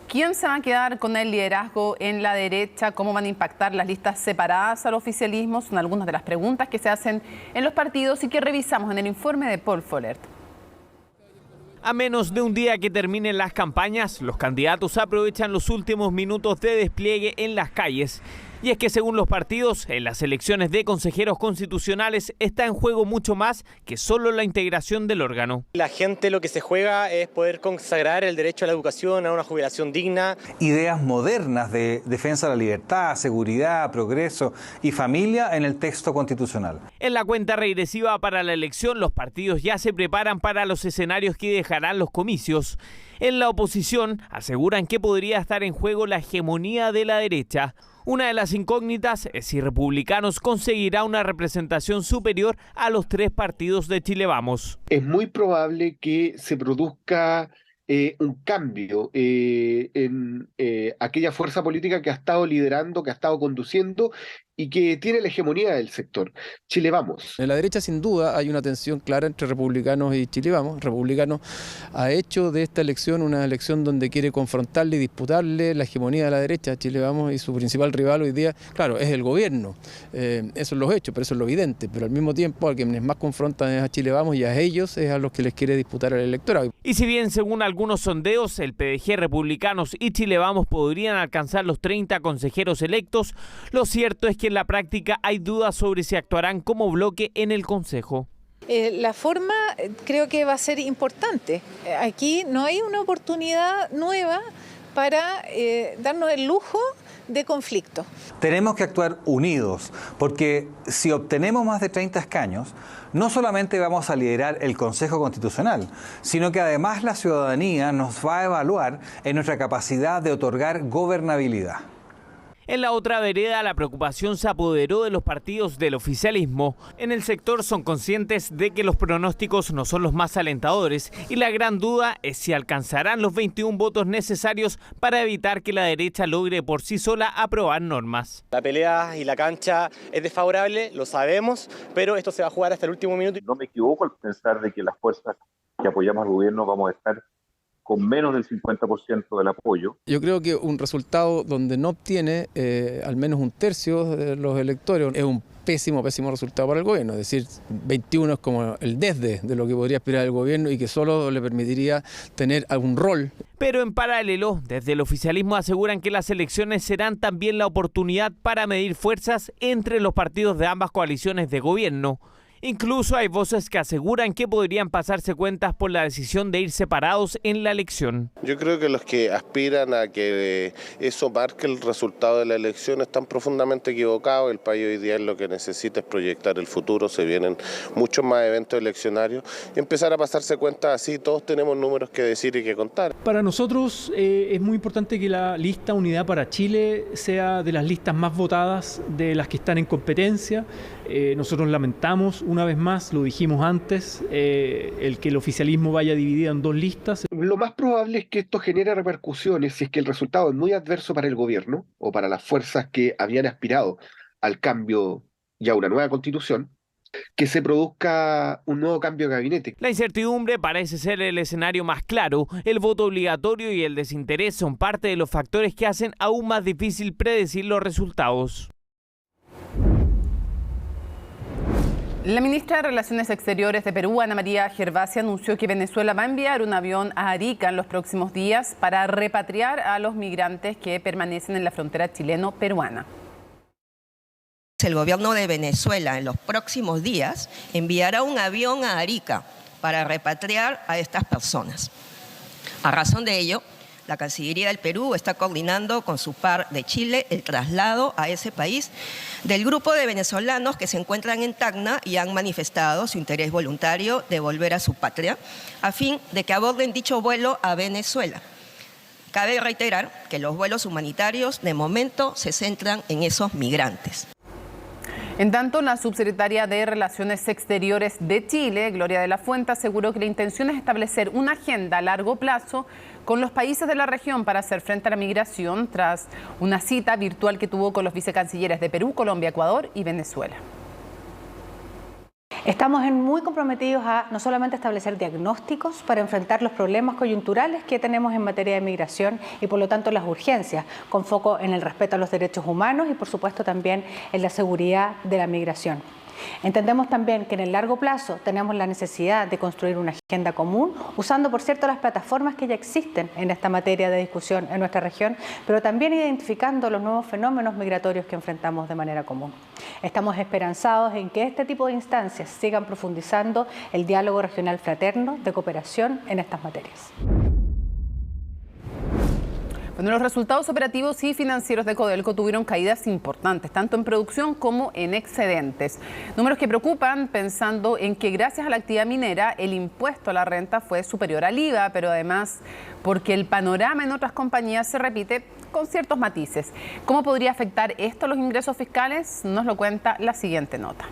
¿Quién se va a quedar con el liderazgo en la derecha? ¿Cómo van a impactar las listas separadas al oficialismo? Son algunas de las preguntas que se hacen en los partidos y que revisamos en el informe de Paul Follert. A menos de un día que terminen las campañas, los candidatos aprovechan los últimos minutos de despliegue en las calles. Y es que según los partidos, en las elecciones de consejeros constitucionales está en juego mucho más que solo la integración del órgano. La gente lo que se juega es poder consagrar el derecho a la educación, a una jubilación digna. Ideas modernas de defensa de la libertad, seguridad, progreso y familia en el texto constitucional. En la cuenta regresiva para la elección, los partidos ya se preparan para los escenarios que dejarán los comicios. En la oposición aseguran que podría estar en juego la hegemonía de la derecha. Una de las incógnitas es si Republicanos conseguirá una representación superior a los 3 partidos de Chile Vamos. Es muy probable que se produzca un cambio en aquella fuerza política que ha estado liderando, que ha estado conduciendo y que tiene la hegemonía del sector. Chile Vamos. En la derecha, sin duda, hay una tensión clara entre Republicanos y Chile Vamos. Republicanos ha hecho de esta elección una elección donde quiere confrontarle y disputarle la hegemonía de la derecha. Chile Vamos y su principal rival hoy día, claro, es el gobierno. Eso es los hechos, pero eso es lo evidente. Pero al mismo tiempo, a quienes más confrontan es a Chile Vamos y a ellos es a los que les quiere disputar al electorado. Y si bien, según algunos sondeos, el PDG, Republicanos y Chile Vamos podrían alcanzar los 30 consejeros electos, lo cierto es que en la práctica hay dudas sobre si actuarán como bloque en el Consejo. La forma creo que va a ser importante. Aquí no hay una oportunidad nueva para darnos el lujo de conflicto. Tenemos que actuar unidos, porque si obtenemos más de 30 escaños, no solamente vamos a liderar el Consejo Constitucional, sino que además la ciudadanía nos va a evaluar en nuestra capacidad de otorgar gobernabilidad. En la otra vereda, la preocupación se apoderó de los partidos del oficialismo. En el sector son conscientes de que los pronósticos no son los más alentadores y la gran duda es si alcanzarán los 21 votos necesarios para evitar que la derecha logre por sí sola aprobar normas. La pelea y la cancha es desfavorable, lo sabemos, pero esto se va a jugar hasta el último minuto. No me equivoco al pensar de que las fuerzas que apoyamos al gobierno vamos a estar con menos del 50% del apoyo. Yo creo que un resultado donde no obtiene al menos un tercio de los electores es un pésimo resultado para el gobierno. Es decir, 21 es como el desde de lo que podría aspirar el gobierno y que solo le permitiría tener algún rol. Pero en paralelo, desde el oficialismo aseguran que las elecciones serán también la oportunidad para medir fuerzas entre los partidos de ambas coaliciones de gobierno. Incluso hay voces que aseguran que podrían pasarse cuentas por la decisión de ir separados en la elección. Yo creo que los que aspiran a que eso marque el resultado de la elección están profundamente equivocados. El país hoy día lo que necesita es proyectar el futuro, se vienen muchos más eventos eleccionarios y empezar a pasarse cuentas así, todos tenemos números que decir y que contar. Para nosotros es muy importante que la lista Unidad para Chile sea de las listas más votadas, de las que están en competencia. Nosotros lamentamos, una vez más, lo dijimos antes, el que el oficialismo vaya dividido en 2 listas. Lo más probable es que esto genere repercusiones si es que el resultado es muy adverso para el gobierno o para las fuerzas que habían aspirado al cambio y a una nueva constitución, que se produzca un nuevo cambio de gabinete. La incertidumbre parece ser el escenario más claro. El voto obligatorio y el desinterés son parte de los factores que hacen aún más difícil predecir los resultados. La ministra de Relaciones Exteriores de Perú, Ana María Gervasi, anunció que Venezuela va a enviar un avión a Arica en los próximos días para repatriar a los migrantes que permanecen en la frontera chileno-peruana. El gobierno de Venezuela en los próximos días enviará un avión a Arica para repatriar a estas personas. A razón de ello, la Cancillería del Perú está coordinando con su par de Chile el traslado a ese país del grupo de venezolanos que se encuentran en Tacna y han manifestado su interés voluntario de volver a su patria, a fin de que aborden dicho vuelo a Venezuela. Cabe reiterar que los vuelos humanitarios de momento se centran en esos migrantes. En tanto, la subsecretaria de Relaciones Exteriores de Chile, Gloria de la Fuente, aseguró que la intención es establecer una agenda a largo plazo con los países de la región para hacer frente a la migración tras una cita virtual que tuvo con los vicecancilleres de Perú, Colombia, Ecuador y Venezuela. Estamos muy comprometidos a no solamente establecer diagnósticos para enfrentar los problemas coyunturales que tenemos en materia de migración y por lo tanto las urgencias, con foco en el respeto a los derechos humanos y por supuesto también en la seguridad de la migración. Entendemos también que en el largo plazo tenemos la necesidad de construir una agenda común, usando, por cierto, las plataformas que ya existen en esta materia de discusión en nuestra región, pero también identificando los nuevos fenómenos migratorios que enfrentamos de manera común. Estamos esperanzados en que este tipo de instancias sigan profundizando el diálogo regional fraterno de cooperación en estas materias. Bueno, los resultados operativos y financieros de Codelco tuvieron caídas importantes, tanto en producción como en excedentes. Números que preocupan pensando en que gracias a la actividad minera el impuesto a la renta fue superior al IVA, pero además porque el panorama en otras compañías se repite con ciertos matices. ¿Cómo podría afectar esto a los ingresos fiscales? Nos lo cuenta la siguiente nota.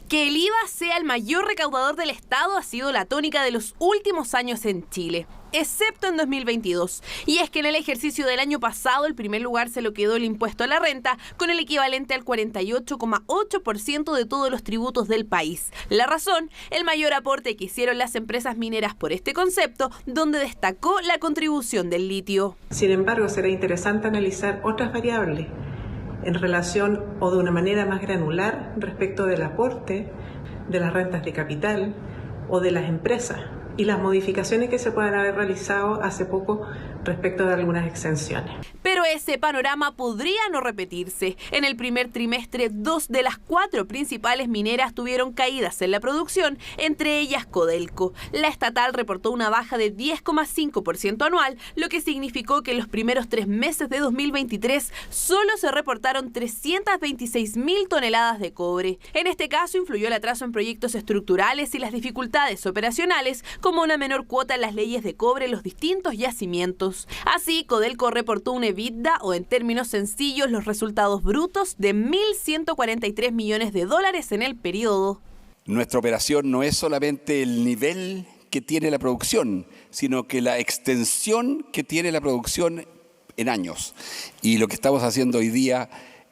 Que el IVA sea el mayor recaudador del Estado ha sido la tónica de los últimos años en Chile, excepto en 2022. Y es que en el ejercicio del año pasado el primer lugar se lo quedó el impuesto a la renta, con el equivalente al 48,8% de todos los tributos del país. La razón, el mayor aporte que hicieron las empresas mineras por este concepto, donde destacó la contribución del litio. Sin embargo, será interesante analizar otras variables en relación o de una manera más granular respecto del aporte de las rentas de capital o de las empresas y las modificaciones que se puedan haber realizado hace poco respecto de algunas exenciones. Pero ese panorama podría no repetirse. En el primer trimestre, 2 de las 4 principales mineras tuvieron caídas en la producción, entre ellas Codelco. La estatal reportó una baja de 10,5% anual, lo que significó que en los primeros 3 meses de 2023 solo se reportaron 326.000 toneladas de cobre. En este caso influyó el atraso en proyectos estructurales y las dificultades operacionales, como una menor cuota en las leyes de cobre en los distintos yacimientos. Así, Codelco reportó un EBITDA, o en términos sencillos, los resultados brutos de $1.143 millones en el periodo. Nuestra operación no es solamente el nivel que tiene la producción, sino que la extensión que tiene la producción en años. Y lo que estamos haciendo hoy día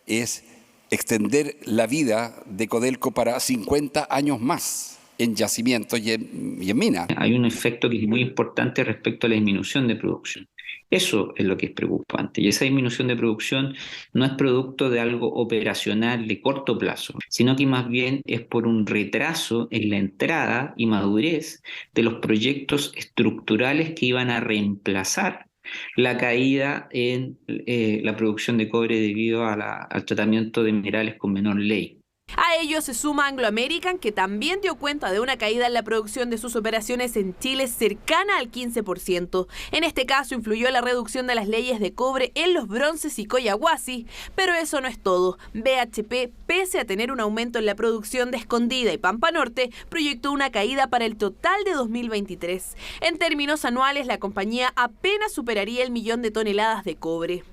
es extender la vida de Codelco para 50 años más en yacimientos y en minas. Hay un efecto que es muy importante respecto a la disminución de producción. Eso es lo que es preocupante. Y esa disminución de producción no es producto de algo operacional de corto plazo, sino que más bien es por un retraso en la entrada y madurez de los proyectos estructurales que iban a reemplazar la caída en la producción de cobre debido a al tratamiento de minerales con menor ley. A ello se suma Anglo American, que también dio cuenta de una caída en la producción de sus operaciones en Chile cercana al 15%. En este caso influyó la reducción de las leyes de cobre en los bronces y Collahuasi, pero eso no es todo. BHP, pese a tener un aumento en la producción de Escondida y Pampa Norte, proyectó una caída para el total de 2023. En términos anuales, la compañía apenas superaría el 1.000.000 de toneladas de cobre.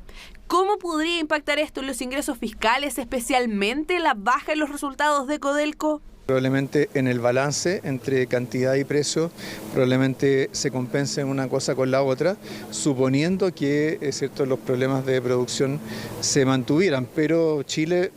¿Cómo podría impactar esto en los ingresos fiscales, especialmente la baja en los resultados de Codelco? Probablemente en el balance entre cantidad y precio, probablemente se compensen una cosa con la otra, suponiendo que los problemas de producción se mantuvieran. Pero Chile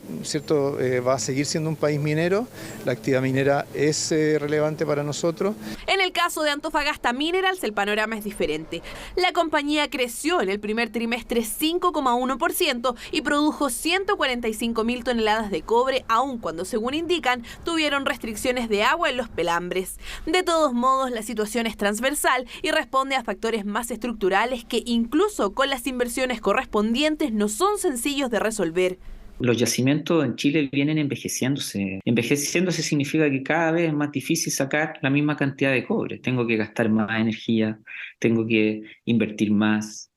va a seguir siendo un país minero, la actividad minera es relevante para nosotros. En el caso de Antofagasta Minerals, el panorama es diferente. La compañía creció en el primer trimestre 5,1% y produjo 145.000 toneladas de cobre, aun cuando, según indican, tuvieron restricciones de agua en los pelambres. De todos modos, la situación es transversal y responde a factores más estructurales que incluso con las inversiones correspondientes no son sencillos de resolver. Los yacimientos en Chile vienen envejeciéndose. Envejeciéndose significa que cada vez es más difícil sacar la misma cantidad de cobre. Tengo que gastar más energía, tengo que invertir más,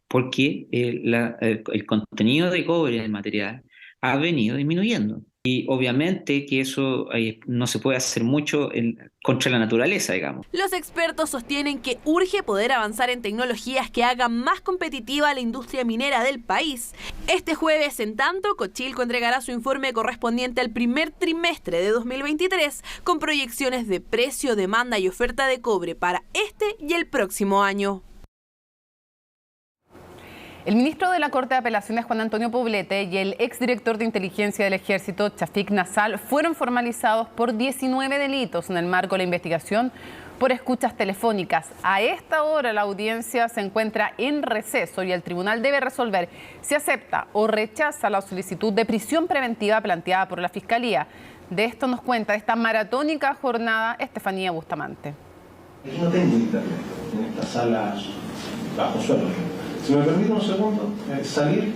porque el contenido de cobre en el material ha venido disminuyendo. Y obviamente que eso no se puede hacer mucho contra la naturaleza, digamos. Los expertos sostienen que urge poder avanzar en tecnologías que hagan más competitiva a la industria minera del país. Este jueves, en tanto, Cochilco entregará su informe correspondiente al primer trimestre de 2023 con proyecciones de precio, demanda y oferta de cobre para este y el próximo año. El ministro de la Corte de Apelaciones, Juan Antonio Poblete, y el exdirector de inteligencia del Ejército, Chafik Nassal, fueron formalizados por 19 delitos en el marco de la investigación por escuchas telefónicas. A esta hora la audiencia se encuentra en receso y el tribunal debe resolver si acepta o rechaza la solicitud de prisión preventiva planteada por la Fiscalía. De esto nos cuenta esta maratónica jornada Estefanía Bustamante. Aquí no tengo internet en esta sala bajo suelo. Si me permite un segundo, salir,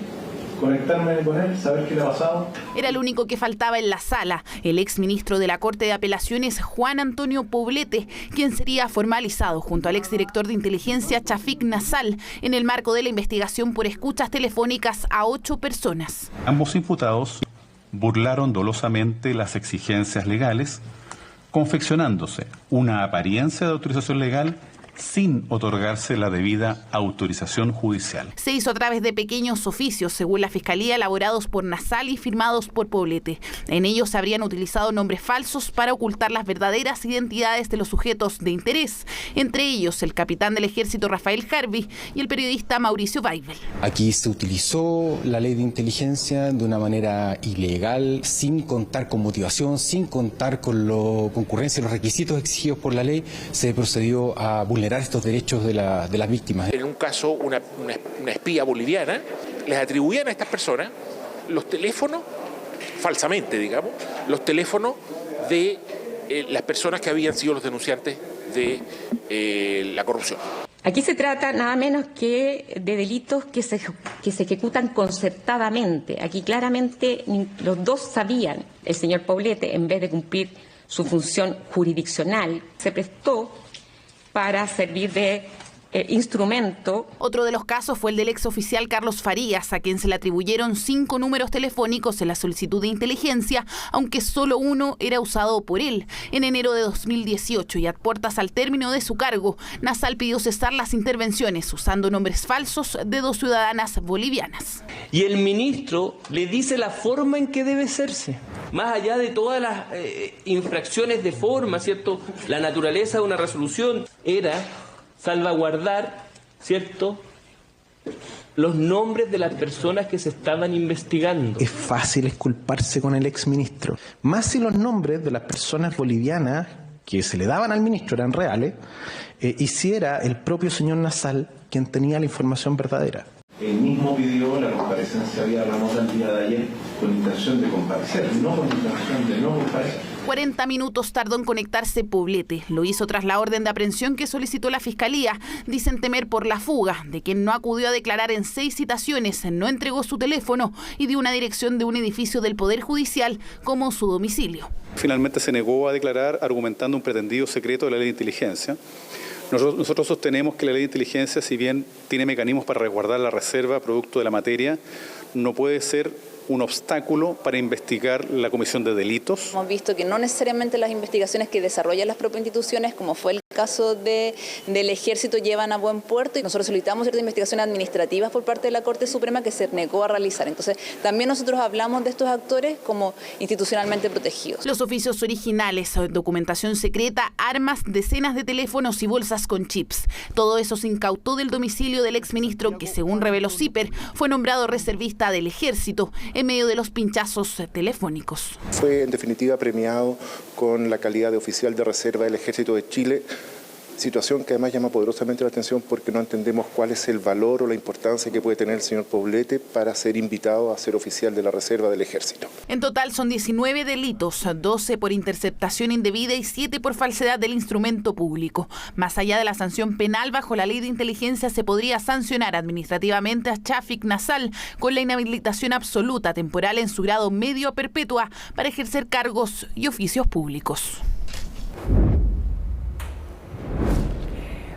conectarme con él, saber qué le ha pasado. Era el único que faltaba en la sala, el exministro de la Corte de Apelaciones, Juan Antonio Poblete, quien sería formalizado junto al exdirector de inteligencia, Chafik Nassal, en el marco de la investigación por escuchas telefónicas a 8 personas. Ambos imputados burlaron dolosamente las exigencias legales, confeccionándose una apariencia de autorización legal sin otorgarse la debida autorización judicial. Se hizo a través de pequeños oficios, según la Fiscalía, elaborados por Nassal y firmados por Poblete. En ellos se habrían utilizado nombres falsos para ocultar las verdaderas identidades de los sujetos de interés, entre ellos el capitán del Ejército Rafael Harvey y el periodista Mauricio Weibel. Aquí se utilizó la ley de inteligencia de una manera ilegal, sin contar con motivación, sin contar con concurrencia de los requisitos exigidos por la ley. Se procedió a vulnerar estos derechos de las víctimas. En un caso, una espía boliviana, les atribuían a estas personas los teléfonos, falsamente digamos, los teléfonos de las personas que habían sido los denunciantes de la corrupción. Aquí se trata nada menos que de delitos que se ejecutan concertadamente. Aquí claramente los dos sabían, el señor Poblete, en vez de cumplir su función jurisdiccional, se prestó para servir de instrumento. Otro de los casos fue el del exoficial Carlos Farías, a quien se le atribuyeron 5 números telefónicos en la solicitud de inteligencia, aunque solo uno era usado por él. En enero de 2018 y a puertas al término de su cargo, Nassal pidió cesar las intervenciones usando nombres falsos de 2 ciudadanas bolivianas. Y el ministro le dice la forma en que debe hacerse. Más allá de todas las infracciones de forma, ¿cierto? La naturaleza de una resolución era salvaguardar, ¿cierto?, los nombres de las personas que se estaban investigando. Es fácil exculparse con el exministro, más si los nombres de las personas bolivianas que se le daban al ministro eran reales, y si era el propio señor Nassal quien tenía la información verdadera. Él mismo pidió la comparecencia vía remota el día de ayer con intención de comparecer, no con intención de no comparecer. 40 minutos tardó en conectarse Poblete. Lo hizo tras la orden de aprehensión que solicitó la Fiscalía. Dicen temer por la fuga de quien no acudió a declarar en 6 citaciones, no entregó su teléfono y dio una dirección de un edificio del Poder Judicial como su domicilio. Finalmente se negó a declarar argumentando un pretendido secreto de la ley de inteligencia. Nosotros sostenemos que la ley de inteligencia, si bien tiene mecanismos para resguardar la reserva producto de la materia, no puede ser un obstáculo para investigar la comisión de delitos. Hemos visto que no necesariamente las investigaciones que desarrollan las propias instituciones, como fue el caso del Ejército, llevan a buen puerto, y nosotros solicitamos ciertas investigaciones administrativas por parte de la Corte Suprema que se negó a realizar. Entonces, también nosotros hablamos de estos actores como institucionalmente protegidos. Los oficios originales, documentación secreta, armas, decenas de teléfonos y bolsas con chips. Todo eso se incautó del domicilio del exministro que, según reveló CIPER, fue nombrado reservista del Ejército en medio de los pinchazos telefónicos. Fue en definitiva premiado con la calidad de oficial de reserva del Ejército de Chile, situación que además llama poderosamente la atención porque no entendemos cuál es el valor o la importancia que puede tener el señor Poblete para ser invitado a ser oficial de la reserva del Ejército. En total son 19 delitos, 12 por interceptación indebida y 7 por falsedad del instrumento público. Más allá de la sanción penal, bajo la ley de inteligencia se podría sancionar administrativamente a Chafik Nassal con la inhabilitación absoluta temporal en su grado medio a perpetua para ejercer cargos y oficios públicos.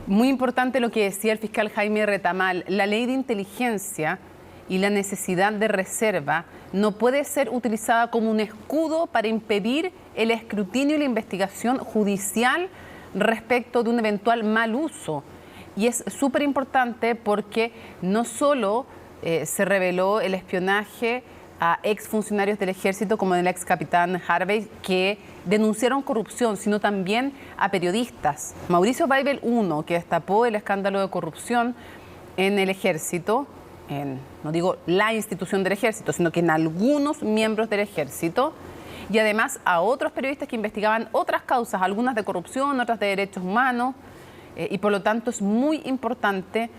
Muy importante lo que decía el fiscal Jaime Retamal. La ley de inteligencia y la necesidad de reserva no puede ser utilizada como un escudo para impedir el escrutinio y la investigación judicial respecto de un eventual mal uso. Y es súper importante porque no solo se reveló el espionaje a exfuncionarios del Ejército como el ex capitán Harvey que denunciaron corrupción, sino también a periodistas. Mauricio Weibel, que destapó el escándalo de corrupción en el Ejército, no digo la institución del ejército, sino que en algunos miembros del ejército, y además a otros periodistas que investigaban otras causas, algunas de corrupción, otras de derechos humanos, y por lo tanto es muy importante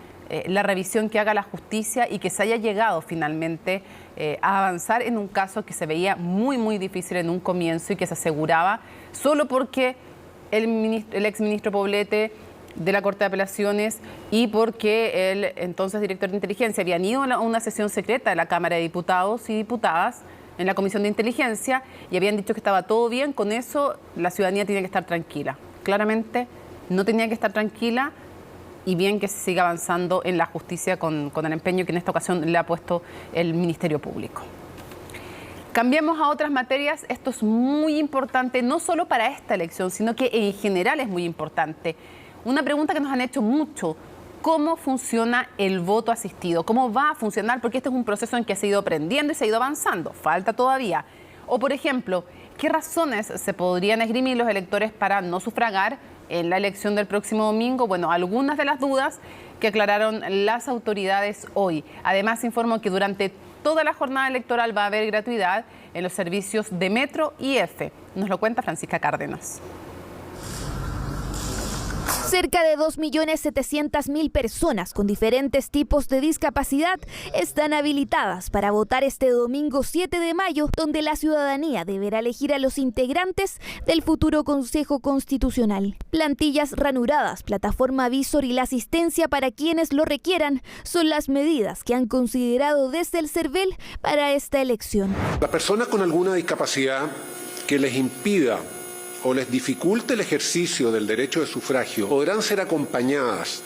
la revisión que haga la justicia y que se haya llegado finalmente a avanzar en un caso que se veía muy difícil en un comienzo y que se aseguraba solo porque el exministro Poblete de la Corte de Apelaciones y porque el entonces director de inteligencia habían ido a una sesión secreta de la Cámara de Diputados y Diputadas en la Comisión de Inteligencia y habían dicho que estaba todo bien, con eso la ciudadanía tiene que estar tranquila. Claramente no tenía que estar tranquila y bien que se siga avanzando en la justicia con el empeño que en esta ocasión le ha puesto el Ministerio Público. Cambiemos a otras materias. Esto es muy importante, no solo para esta elección, sino que en general es muy importante. Una pregunta que nos han hecho mucho: ¿cómo funciona el voto asistido? ¿Cómo va a funcionar? Porque este es un proceso en que se ha ido aprendiendo y se ha ido avanzando. Falta todavía. O, por ejemplo, ¿qué razones se podrían esgrimir los electores para no sufragar en la elección del próximo domingo? Bueno, algunas de las dudas que aclararon las autoridades hoy. Además, informo que durante toda la jornada electoral va a haber gratuidad en los servicios de Metro y EFE. Nos lo cuenta Francisca Cárdenas. Cerca de 2.700.000 personas con diferentes tipos de discapacidad están habilitadas para votar este domingo 7 de mayo, donde la ciudadanía deberá elegir a los integrantes del futuro Consejo Constitucional. Plantillas ranuradas, plataforma visor y la asistencia para quienes lo requieran son las medidas que han considerado desde el CERVEL para esta elección. Las personas con alguna discapacidad que les impida o les dificulte el ejercicio del derecho de sufragio podrán ser acompañadas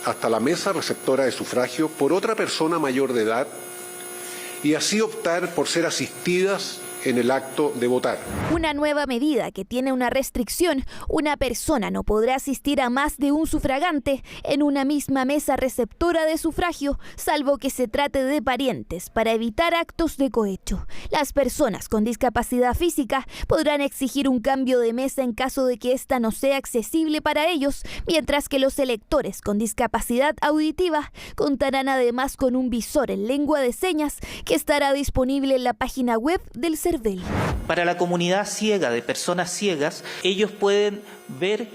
hasta la mesa receptora de sufragio por otra persona mayor de edad y así optar por ser asistidas en el acto de votar. Una nueva medida que tiene una restricción: una persona no podrá asistir a más de un sufragante en una misma mesa receptora de sufragio, salvo que se trate de parientes, para evitar actos de cohecho. Las personas con discapacidad física podrán exigir un cambio de mesa en caso de que ésta no sea accesible para ellos, mientras que los electores con discapacidad auditiva contarán además con un visor en lengua de señas que estará disponible en la página web del CERVEL. Para la comunidad ciega, de personas ciegas, ellos pueden ver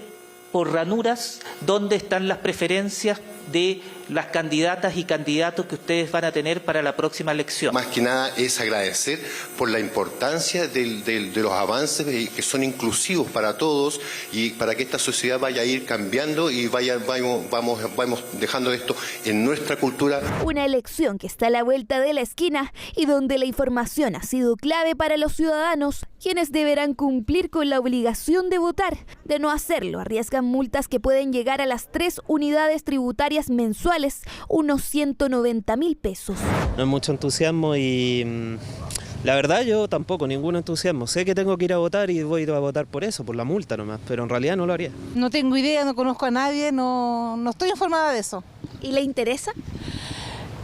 por ranuras dónde están las preferencias de las candidatas y candidatos que ustedes van a tener para la próxima elección. Más que nada es agradecer por la importancia de los avances que son inclusivos para todos y para que esta sociedad vaya a ir cambiando y vamos dejando esto en nuestra cultura. Una elección que está a la vuelta de la esquina y donde la información ha sido clave para los ciudadanos, quienes deberán cumplir con la obligación de votar. De no hacerlo, arriesgan multas que pueden llegar a las 3 unidades tributarias mensuales, unos 190.000 pesos. No hay mucho entusiasmo y la verdad yo tampoco, ningún entusiasmo. Sé que tengo que ir a votar y voy a votar por eso, por la multa nomás, pero en realidad no lo haría. No tengo idea, no conozco a nadie, no estoy informada de eso. ¿Y le interesa?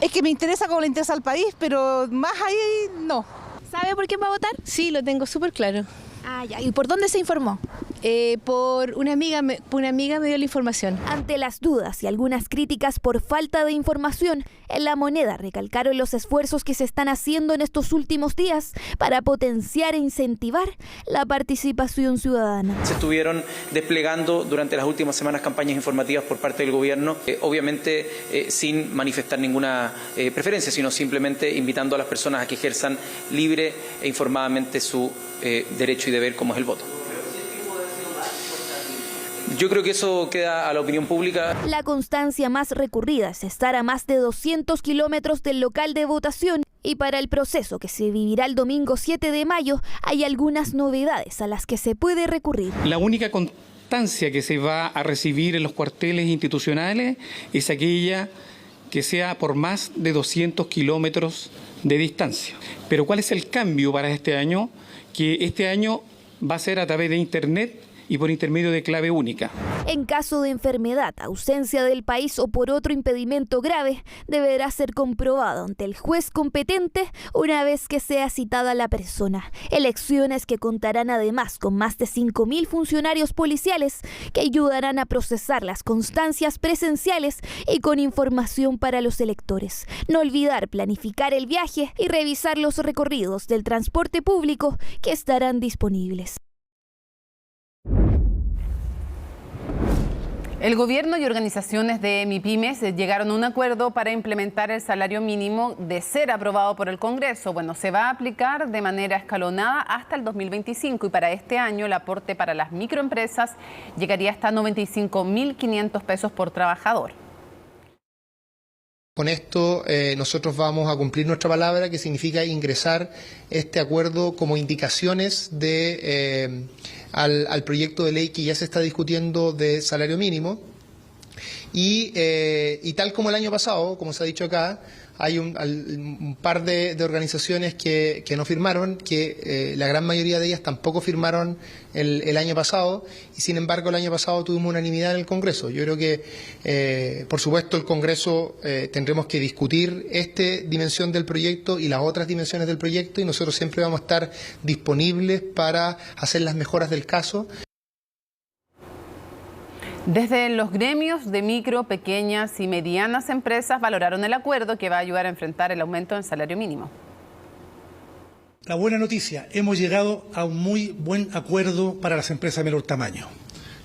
Es que me interesa como le interesa al país, pero más ahí no. ¿Sabe por qué va a votar? Sí, lo tengo súper claro. Ah, ya. ¿Y por dónde se informó? Por una amiga me dio la información. Ante las dudas y algunas críticas por falta de información, en La Moneda recalcaron los esfuerzos que se están haciendo en estos últimos días para potenciar e incentivar la participación ciudadana. Se estuvieron desplegando durante las últimas semanas campañas informativas por parte del gobierno, obviamente sin manifestar ninguna preferencia, sino simplemente invitando a las personas a que ejerzan libre e informadamente su derecho y deber, como es el voto. Yo creo que eso queda a la opinión pública. La constancia más recurrida es estar a más de 200 kilómetros del local de votación, y para el proceso que se vivirá el domingo 7 de mayo hay algunas novedades a las que se puede recurrir. La única constancia que se va a recibir en los cuarteles institucionales es aquella que sea por más de 200 kilómetros de distancia. Pero ¿cuál es el cambio para este año? Que este año va a ser a través de Internet y por intermedio de clave única. En caso de enfermedad, ausencia del país o por otro impedimento grave, deberá ser comprobado ante el juez competente una vez que sea citada la persona. Elecciones que contarán además con más de 5.000 funcionarios policiales que ayudarán a procesar las constancias presenciales y con información para los electores. No olvidar planificar el viaje y revisar los recorridos del transporte público que estarán disponibles. El gobierno y organizaciones de MIPYMES llegaron a un acuerdo para implementar el salario mínimo de ser aprobado por el Congreso. Bueno, se va a aplicar de manera escalonada hasta el 2025 y para este año el aporte para las microempresas llegaría hasta 95.500 pesos por trabajador. Con esto nosotros vamos a cumplir nuestra palabra, que significa ingresar este acuerdo como indicaciones al proyecto de ley que ya se está discutiendo de salario mínimo. Y tal como el año pasado, como se ha dicho acá, hay un par de organizaciones que no firmaron, que la gran mayoría de ellas tampoco firmaron el año pasado, y sin embargo el año pasado tuvimos unanimidad en el Congreso. Yo creo que, por supuesto, el Congreso tendremos que discutir esta dimensión del proyecto y las otras dimensiones del proyecto, y nosotros siempre vamos a estar disponibles para hacer las mejoras del caso. Desde los gremios de micro, pequeñas y medianas empresas valoraron el acuerdo que va a ayudar a enfrentar el aumento del salario mínimo. La buena noticia, hemos llegado a un muy buen acuerdo para las empresas de menor tamaño.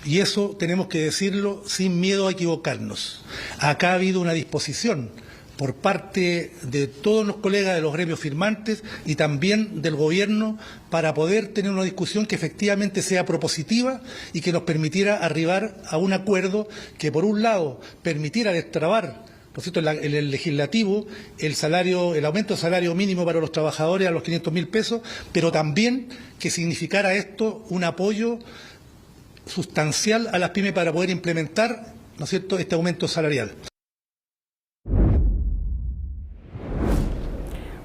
Y eso tenemos que decirlo sin miedo a equivocarnos. Acá ha habido una disposición por parte de todos los colegas de los gremios firmantes y también del Gobierno para poder tener una discusión que efectivamente sea propositiva y que nos permitiera arribar a un acuerdo que, por un lado, permitiera destrabar, ¿no es cierto?, en el legislativo el aumento del salario mínimo para los trabajadores a los 500.000 pesos, pero también que significara esto un apoyo sustancial a las pymes para poder implementar, ¿no es cierto?, este aumento salarial.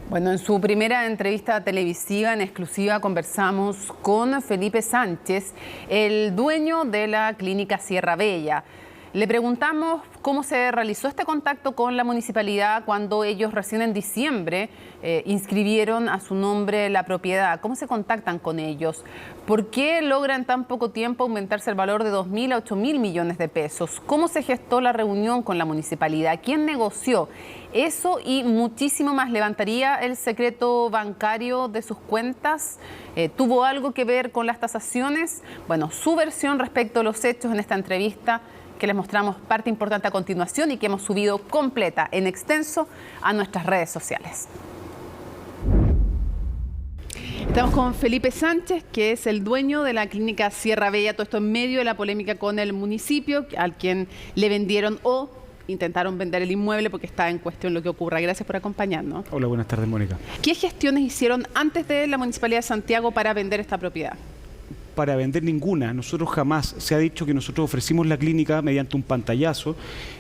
Bueno, en su primera entrevista televisiva en exclusiva conversamos con Felipe Sánchez, el dueño de la clínica Sierra Bella. Le preguntamos cómo se realizó este contacto con la municipalidad cuando ellos recién en diciembre inscribieron a su nombre la propiedad. ¿Cómo se contactan con ellos? ¿Por qué logran en tan poco tiempo aumentarse el valor de 2.000 a 8.000 millones de pesos? ¿Cómo se gestó la reunión con la municipalidad? ¿Quién negoció? Eso y muchísimo más. ¿Levantaría el secreto bancario de sus cuentas? ¿Tuvo algo que ver con las tasaciones? Bueno, su versión respecto a los hechos en esta entrevista que les mostramos parte importante a continuación y que hemos subido completa en extenso a nuestras redes sociales. Estamos con Felipe Sánchez, que es el dueño de la clínica Sierra Bella. Todo esto en medio de la polémica con el municipio, al quien le vendieron o intentaron vender el inmueble porque está en cuestión lo que ocurra. Gracias por acompañarnos. Hola, buenas tardes, Mónica. ¿Qué gestiones hicieron antes de la Municipalidad de Santiago para vender esta propiedad? Para vender ninguna. Nosotros jamás, se ha dicho que nosotros ofrecimos la clínica mediante un pantallazo.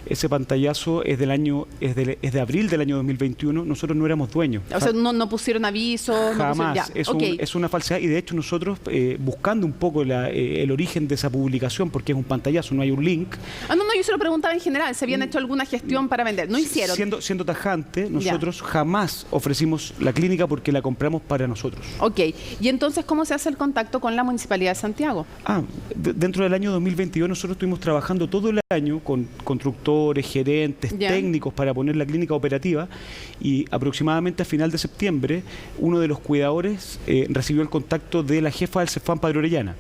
Ese pantallazo es de abril del año 2021. Nosotros no éramos dueños. O sea, no pusieron avisos. Jamás. Es una falsedad, y de hecho nosotros buscando un poco el origen de esa publicación, porque es un pantallazo, no hay un link. No, yo se lo preguntaba en general, ¿se habían hecho alguna gestión para vender? No hicieron. Siendo tajante, nosotros jamás ofrecimos la clínica porque la compramos para nosotros. Ok, y entonces, ¿cómo se hace el contacto con la Municipalidad de Santiago? Dentro del año 2022 nosotros estuvimos trabajando todo el año con constructores, gerentes, técnicos para poner la clínica operativa, y aproximadamente a final de septiembre uno de los cuidadores recibió el contacto de la jefa del CEFAM, Padre Orellana,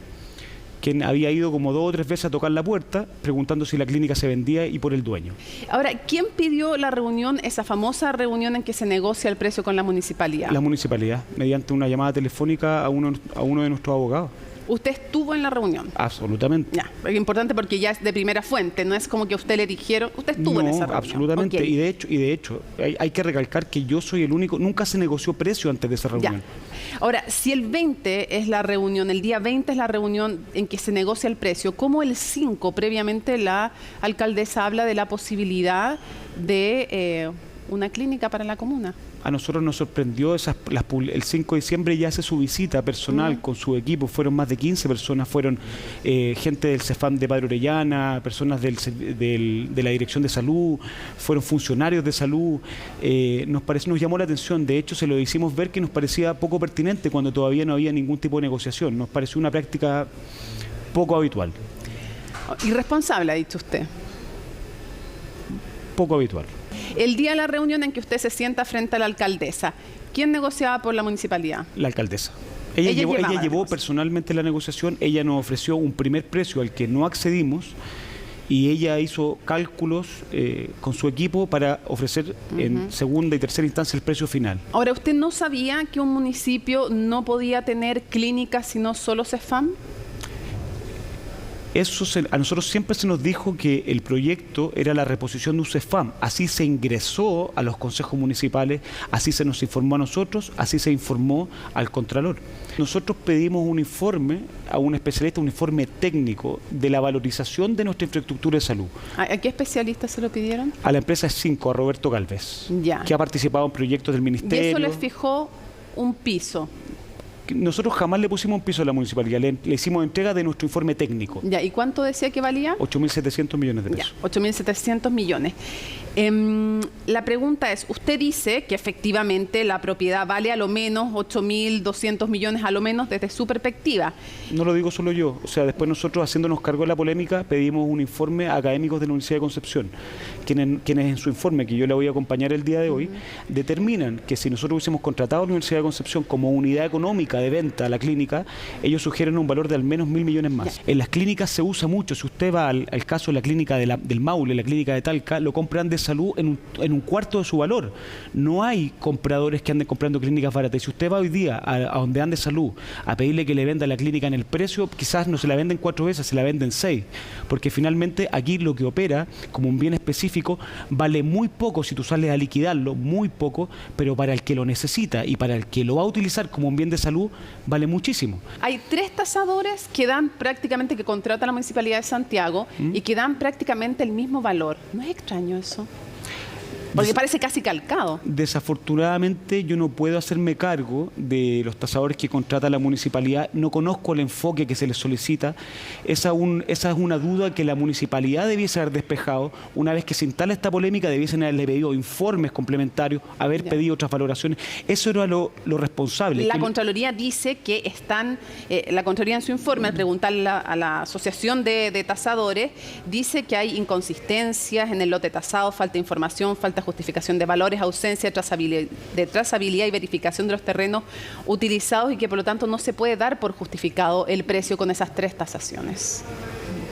quien había ido como 2 o 3 veces a tocar la puerta preguntando si la clínica se vendía y por el dueño. Ahora, ¿quién pidió la reunión, esa famosa reunión en que se negocia el precio con la municipalidad? La municipalidad, mediante una llamada telefónica a uno de nuestros abogados. ¿Usted estuvo en la reunión? Absolutamente. Ya, es importante porque ya es de primera fuente, no es como que a usted le dijeron, usted estuvo en esa reunión. Absolutamente, okay. y de hecho hay que recalcar que yo soy el único, nunca se negoció precio antes de esa reunión. Ya. Ahora, si el 20 es la reunión, el día 20 es la reunión en que se negocia el precio, ¿cómo el 5 previamente la alcaldesa habla de la posibilidad de una clínica para la comuna? a nosotros nos sorprendió el 5 de diciembre ya hace su visita personal con su equipo, fueron más de 15 personas, fueron gente del CEFAM de Padre Orellana, personas de la Dirección de Salud, fueron funcionarios de salud, nos llamó la atención, de hecho se lo hicimos ver que nos parecía poco pertinente cuando todavía no había ningún tipo de negociación, nos pareció una práctica poco habitual. Irresponsable, ha dicho usted. Poco habitual. El día de la reunión en que usted se sienta frente a la alcaldesa, ¿quién negociaba por la municipalidad? La alcaldesa. Ella llevó personalmente la negociación, ella nos ofreció un primer precio al que no accedimos y ella hizo cálculos con su equipo para ofrecer en segunda y tercera instancia el precio final. Ahora, ¿usted no sabía que un municipio no podía tener clínicas sino solo CEFAM? A nosotros siempre se nos dijo que el proyecto era la reposición de un CEFAM. Así se ingresó a los consejos municipales, así se nos informó a nosotros, así se informó al Contralor. Nosotros pedimos un informe a un especialista, un informe técnico de la valorización de nuestra infraestructura de salud. ¿A qué especialista se lo pidieron? A la empresa 5, a Roberto Galvez, que ha participado en proyectos del ministerio. ¿Y eso les fijó un piso? Nosotros jamás le pusimos un piso a la municipalidad, le hicimos entrega de nuestro informe técnico. Ya, ¿y cuánto decía que valía? 8.700 millones de pesos. 8.700 millones. La pregunta es, usted dice que efectivamente la propiedad vale a lo menos 8.200 millones, a lo menos desde su perspectiva. No lo digo solo yo, o sea, después nosotros haciéndonos cargo de la polémica pedimos un informe a académicos de la Universidad de Concepción, quienes en su informe, que yo le voy a acompañar el día de hoy, determinan que si nosotros hubiésemos contratado a la Universidad de Concepción como unidad económica de venta a la clínica, ellos sugieren un valor de al menos 1.000 millones más. En las clínicas se usa mucho, si usted va al caso de la clínica del Maule, la clínica de Talca, lo compran de salud en un cuarto de su valor. No hay compradores que anden comprando clínicas baratas. Y si usted va hoy día a donde ande salud a pedirle que le venda la clínica en el precio, quizás no se la venden 4 veces, se la venden 6. Porque finalmente aquí lo que opera como un bien específico vale muy poco si tú sales a liquidarlo, muy poco, pero para el que lo necesita y para el que lo va a utilizar como un bien de salud, vale muchísimo. Hay 3 tasadores que dan prácticamente, que contrata la Municipalidad de Santiago y que dan prácticamente el mismo valor. ¿No es extraño eso? Porque parece casi calcado. Desafortunadamente yo no puedo hacerme cargo de los tasadores que contrata la municipalidad, no conozco el enfoque que se les solicita, esa es una duda que la municipalidad debiese haber despejado, una vez que se instala esta polémica debiesen haberle pedido informes complementarios, haber pedido otras valoraciones, eso era lo responsable. La Contraloría dice que están, la Contraloría en su informe, al preguntarle a la Asociación de Tasadores, dice que hay inconsistencias en el lote tasado, falta información, falta justificación de valores, ausencia de trazabilidad y verificación de los terrenos utilizados y que por lo tanto no se puede dar por justificado el precio con esas 3 tasaciones.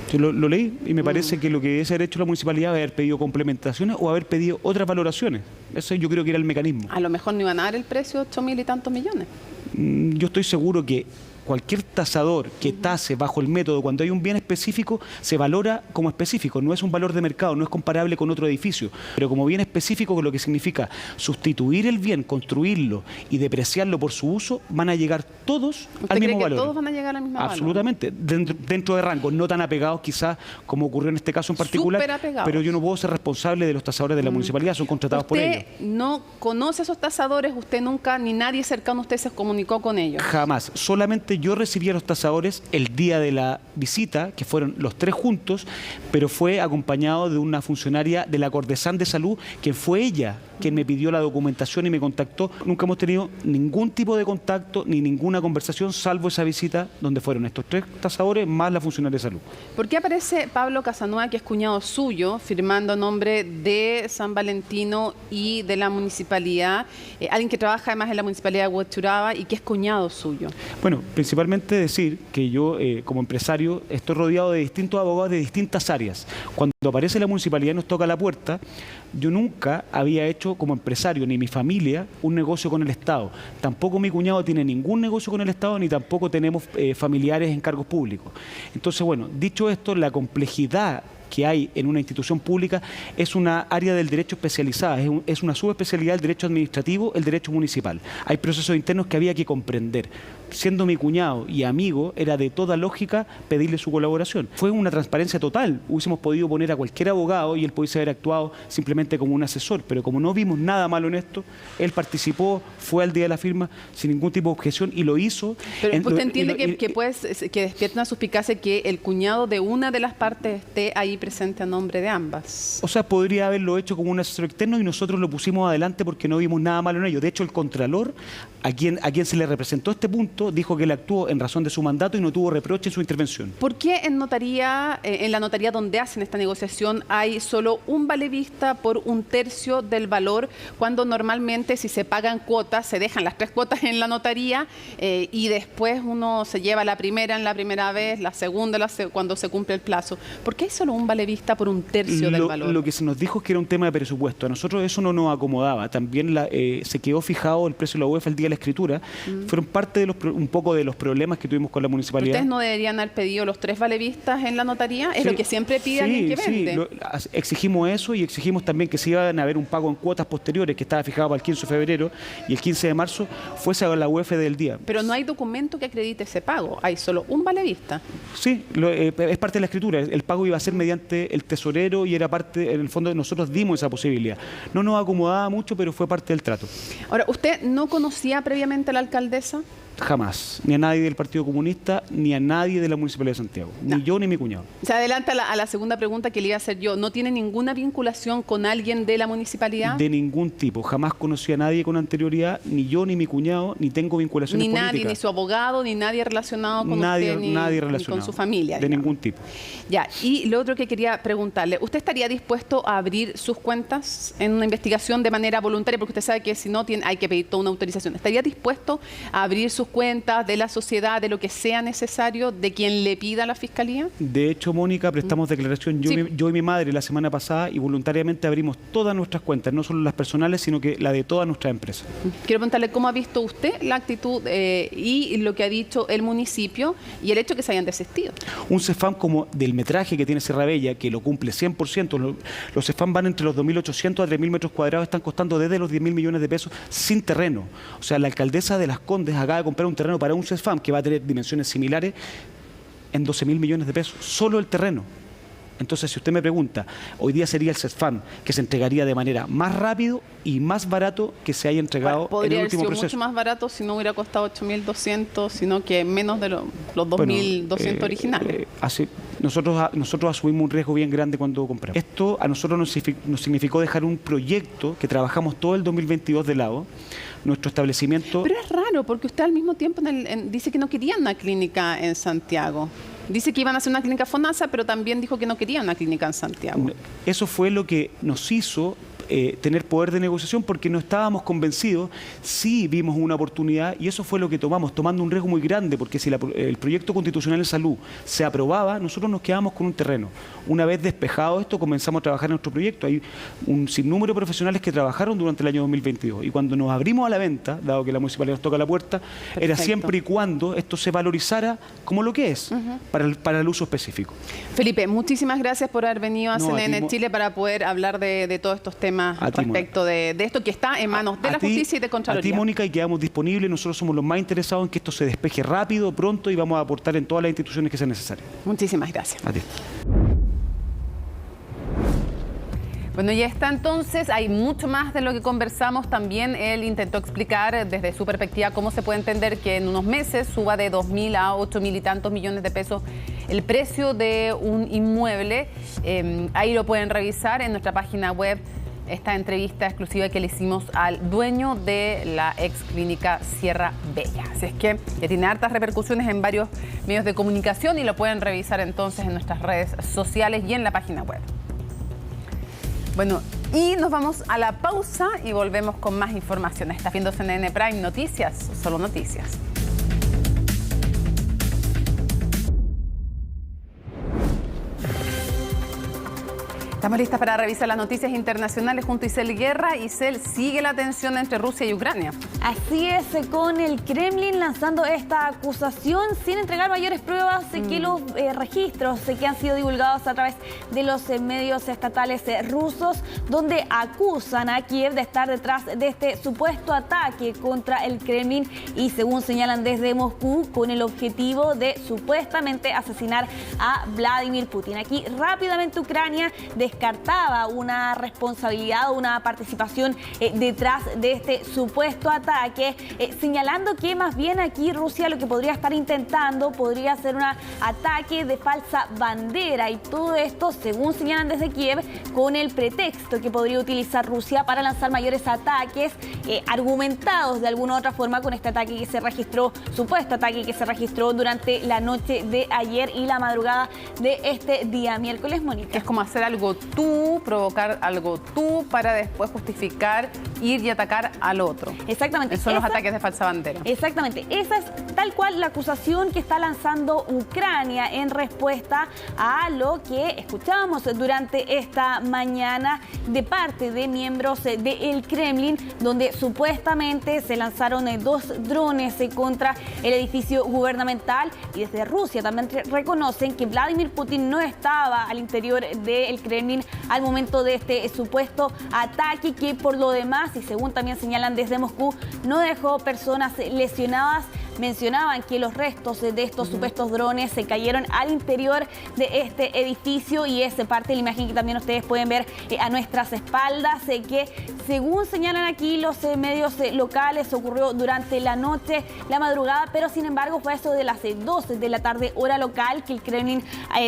Yo lo leí y me parece que lo que debe haber hecho la municipalidad es haber pedido complementaciones o haber pedido otras valoraciones. Eso yo creo que era el mecanismo. A lo mejor no iban a dar el precio de 8.000 y tantos millones. Yo estoy seguro que cualquier tasador que tase bajo el método cuando hay un bien específico se valora como específico, no es un valor de mercado, no es comparable con otro edificio, pero como bien específico, con lo que significa sustituir el bien, construirlo y depreciarlo por su uso, van a llegar todos al mismo valor. ¿Todos van a llegar al mismo valor? Absolutamente, dentro de rangos, no tan apegados quizás como ocurrió en este caso en particular, pero yo no puedo ser responsable de los tasadores de la municipalidad, son contratados por ellos. ¿Usted no conoce a esos tasadores? ¿Usted nunca, ni nadie cercano a usted se comunicó con ellos? Jamás, solamente yo recibí a los tasadores el día de la visita, que fueron los 3 juntos, pero fue acompañado de una funcionaria de la Cordesán de Salud, que fue ella quien me pidió la documentación y me contactó. Nunca hemos tenido ningún tipo de contacto ni ninguna conversación, salvo esa visita donde fueron estos 3 tasadores más la funcionaria de salud. ¿Por qué aparece Pablo Casanova, que es cuñado suyo, firmando a nombre de San Valentino y de la municipalidad, alguien que trabaja además en la municipalidad de Huachuraba y que es cuñado suyo? Bueno, principalmente decir que yo como empresario estoy rodeado de distintos abogados de distintas áreas. Cuando aparece la municipalidad y nos toca la puerta, yo nunca había hecho como empresario, ni mi familia, un negocio con el Estado. Tampoco mi cuñado tiene ningún negocio con el Estado, ni tampoco tenemos familiares en cargos públicos. Entonces, bueno, dicho esto, la complejidad que hay en una institución pública es una área del derecho especializada, es una subespecialidad del derecho administrativo, el derecho municipal. Hay procesos internos que había que comprender. siendo mi cuñado y amigo, era de toda lógica pedirle su colaboración. Fue una transparencia total. Hubiésemos podido poner a cualquier abogado y él pudiese haber actuado simplemente como un asesor, pero como no vimos nada malo en esto, él participó, fue al día de la firma sin ningún tipo de objeción y lo hizo. Pero usted entiende que despierta una suspicacia que el cuñado de una de las partes esté ahí presente a nombre de ambas. O sea, podría haberlo hecho como un asesor externo y nosotros lo pusimos adelante porque no vimos nada malo en ello. De hecho, el Contralor, a quien se le representó este punto, dijo que él actuó en razón de su mandato y no tuvo reproche en su intervención. ¿Por qué en la notaría donde hacen esta negociación hay solo un valevista por 1/3 del valor, cuando normalmente si se pagan cuotas, se dejan las 3 cuotas en la notaría y después uno se lleva la primera en la primera vez, la segunda cuando se cumple el plazo? ¿Por qué hay solo un valevista por 1/3 del valor? Lo que se nos dijo es que era un tema de presupuesto. A nosotros eso no nos acomodaba. También se quedó fijado el precio de la UEF el día de la escritura. Fueron parte de un poco de los problemas que tuvimos con la municipalidad. ¿Ustedes no deberían haber pedido los 3 valevistas en la notaría? Es lo que siempre pide alguien que vende. Exigimos eso y exigimos también que se iban a haber un pago en cuotas posteriores que estaba fijado para el 15 de febrero y el 15 de marzo fuese a la UEF del día. Pero no hay documento que acredite ese pago. Hay solo un valevista. Sí, es parte de la escritura. El pago iba a ser mediante el tesorero y era parte, en el fondo nosotros dimos esa posibilidad. No nos acomodaba mucho, pero fue parte del trato. Ahora, ¿usted no conocía previamente a la alcaldesa? Jamás, ni a nadie del Partido Comunista, ni a nadie de la Municipalidad de Santiago, ni yo ni mi cuñado. Se adelanta a la segunda pregunta que le iba a hacer yo. ¿No tiene ninguna vinculación con alguien de la municipalidad? De ningún tipo, jamás conocí a nadie con anterioridad, ni yo ni mi cuñado, ni tengo vinculaciones políticas. Ni nadie, ni su abogado, ni nadie relacionado con usted, ni con su familia. De ningún tipo. Ya, y lo otro que quería preguntarle, ¿usted estaría dispuesto a abrir sus cuentas en una investigación de manera voluntaria? Porque usted sabe que si no, hay que pedir toda una autorización. ¿Estaría dispuesto a abrir sus cuentas de la sociedad, de lo que sea necesario, de quien le pida a la Fiscalía? De hecho, Mónica, prestamos declaración yo y mi madre la semana pasada y voluntariamente abrimos todas nuestras cuentas, no solo las personales, sino que la de todas nuestras empresas. Quiero preguntarle cómo ha visto usted la actitud y lo que ha dicho el municipio y el hecho que se hayan desistido. Un CEFAM como del metraje que tiene Sierra Bella, que lo cumple 100%, los CEFAM van entre los 2.800 a 3.000 metros cuadrados, están costando desde los 10.000 millones de pesos sin terreno. O sea, la alcaldesa de Las Condes acaba de comprar un terreno para un CEFAM que va a tener dimensiones similares en 12.000 millones de pesos, solo el terreno. Entonces, si usted me pregunta, hoy día sería el CEFAM que se entregaría de manera más rápido y más barato que se haya entregado en el último proceso. Podría haber sido mucho más barato si no hubiera costado 8.200, sino que menos de los 2.200 originales. Nosotros asumimos un riesgo bien grande cuando compramos. Esto a nosotros nos significó dejar un proyecto que trabajamos todo el 2022 de lado. Nuestro establecimiento... Pero es raro, porque usted al mismo tiempo dice que no quería una clínica en Santiago. Dice que iban a hacer una clínica FONASA, pero también dijo que no quería una clínica en Santiago. Eso fue lo que nos hizo tener poder de negociación, porque no estábamos convencidos, sí vimos una oportunidad y eso fue lo que tomamos, tomando un riesgo muy grande, porque si el proyecto constitucional de salud se aprobaba, nosotros nos quedábamos con un terreno. Una vez despejado esto, comenzamos a trabajar en nuestro proyecto. Hay un sinnúmero de profesionales que trabajaron durante el año 2022 y cuando nos abrimos a la venta, dado que la municipalidad nos toca la puerta, era siempre y cuando esto se valorizara como lo que es, para el uso específico. Felipe, muchísimas gracias por haber venido a CNN Chile para poder hablar de todos estos temas respecto de esto que está en manos de la justicia y de Contraloría. A ti, Mónica, y quedamos disponibles. Nosotros somos los más interesados en que esto se despeje rápido, pronto, y vamos a aportar en todas las instituciones que sea necesario. Muchísimas gracias. A ti. Bueno, ya está entonces, hay mucho más de lo que conversamos. También él intentó explicar desde su perspectiva cómo se puede entender que en unos meses suba de 2.000 a 8.000 y tantos millones de pesos el precio de un inmueble. Ahí lo pueden revisar en nuestra página web, esta entrevista exclusiva que le hicimos al dueño de la ex clínica Sierra Bella. Así es que ya tiene hartas repercusiones en varios medios de comunicación y lo pueden revisar entonces en nuestras redes sociales y en la página web. Bueno, y nos vamos a la pausa y volvemos con más información. Está viendo CNN Prime Noticias, solo noticias. Estamos listas para revisar las noticias internacionales junto a Isel Guerra. Isel, sigue la tensión entre Rusia y Ucrania. Así es, con el Kremlin lanzando esta acusación sin entregar mayores pruebas que los registros que han sido divulgados a través de los medios estatales rusos, donde acusan a Kiev de estar detrás de este supuesto ataque contra el Kremlin y, según señalan desde Moscú, con el objetivo de supuestamente asesinar a Vladimir Putin. Aquí rápidamente Ucrania descartaba una responsabilidad o una participación detrás de este supuesto ataque, señalando que más bien aquí Rusia lo que podría estar intentando podría ser un ataque de falsa bandera, y todo esto, según señalan desde Kiev, con el pretexto que podría utilizar Rusia para lanzar mayores ataques argumentados de alguna u otra forma con este ataque que se registró, supuesto ataque que se registró durante la noche de ayer y la madrugada de este día miércoles, Mónica. Es como hacer algo tú, provocar algo tú, para después justificar, ir y atacar al otro. Exactamente. Esos son los ataques de falsa bandera. Exactamente. Esa es tal cual la acusación que está lanzando Ucrania en respuesta a lo que escuchábamos durante esta mañana de parte de miembros del Kremlin, donde supuestamente se lanzaron 2 drones contra el edificio gubernamental, y desde Rusia también reconocen que Vladimir Putin no estaba al interior del Kremlin al momento de este supuesto ataque, que por lo demás, y según también señalan desde Moscú, no dejó personas lesionadas. Mencionaban que los restos de estos supuestos drones se cayeron al interior de este edificio, y es parte de la imagen que también ustedes pueden ver a nuestras espaldas, que según señalan aquí los medios locales ocurrió durante la noche, la madrugada, pero sin embargo fue eso de las 12 de la tarde hora local que el Kremlin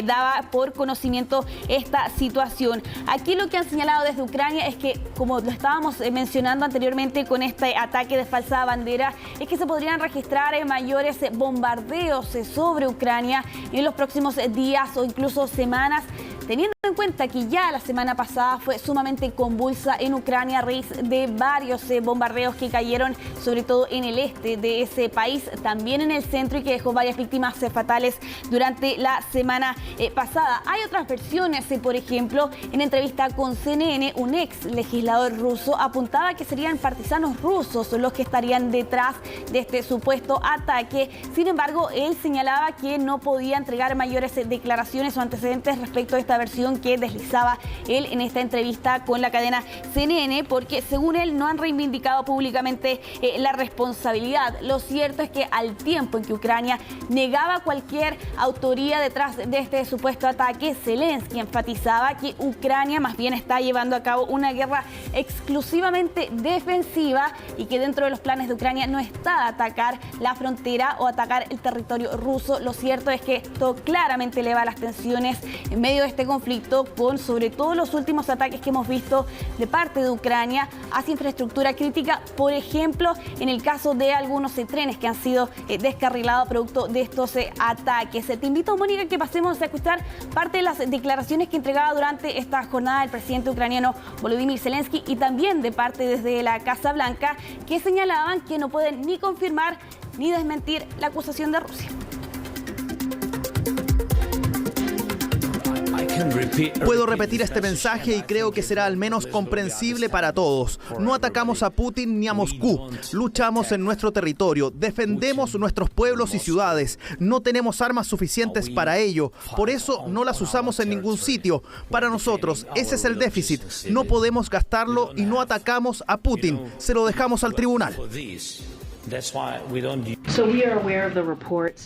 daba por conocimiento esta situación. Aquí lo que han señalado desde Ucrania es que, como lo estábamos mencionando anteriormente con este ataque de falsa bandera, es que se podrían registrar mayores bombardeos sobre Ucrania en los próximos días o incluso semanas, teniendo en cuenta que ya la semana pasada fue sumamente convulsa en Ucrania a raíz de varios bombardeos que cayeron sobre todo en el este de ese país, también en el centro, y que dejó varias víctimas fatales durante la semana pasada. Hay otras versiones, por ejemplo, en entrevista con CNN, un ex legislador ruso apuntaba que serían partisanos rusos los que estarían detrás de este supuesto ataque. Sin embargo, él señalaba que no podía entregar mayores declaraciones o antecedentes respecto a esta versión que deslizaba él en esta entrevista con la cadena CNN, porque según él no han reivindicado públicamente la responsabilidad. Lo cierto es que al tiempo en que Ucrania negaba cualquier autoría detrás de este supuesto ataque, Zelensky enfatizaba que Ucrania más bien está llevando a cabo una guerra exclusivamente defensiva y que dentro de los planes de Ucrania no está atacar la frontera o atacar el territorio ruso. Lo cierto es que esto claramente eleva las tensiones en medio de este conflicto, con sobre todo los últimos ataques que hemos visto de parte de Ucrania hacia infraestructura crítica, por ejemplo, en el caso de algunos trenes que han sido descarrilados producto de estos ataques. Te invito, Mónica, que pasemos a escuchar parte de las declaraciones que entregaba durante esta jornada el presidente ucraniano Volodymyr Zelensky, y también de parte desde la Casa Blanca, que señalaban que no pueden ni confirmar ni desmentir la acusación de Rusia. Puedo repetir este mensaje y creo que será al menos comprensible para todos. No atacamos a Putin ni a Moscú. Luchamos en nuestro territorio, defendemos nuestros pueblos y ciudades. No tenemos armas suficientes para ello. Por eso no las usamos en ningún sitio. Para nosotros, ese es el déficit. No podemos gastarlo y no atacamos a Putin. Se lo dejamos al tribunal.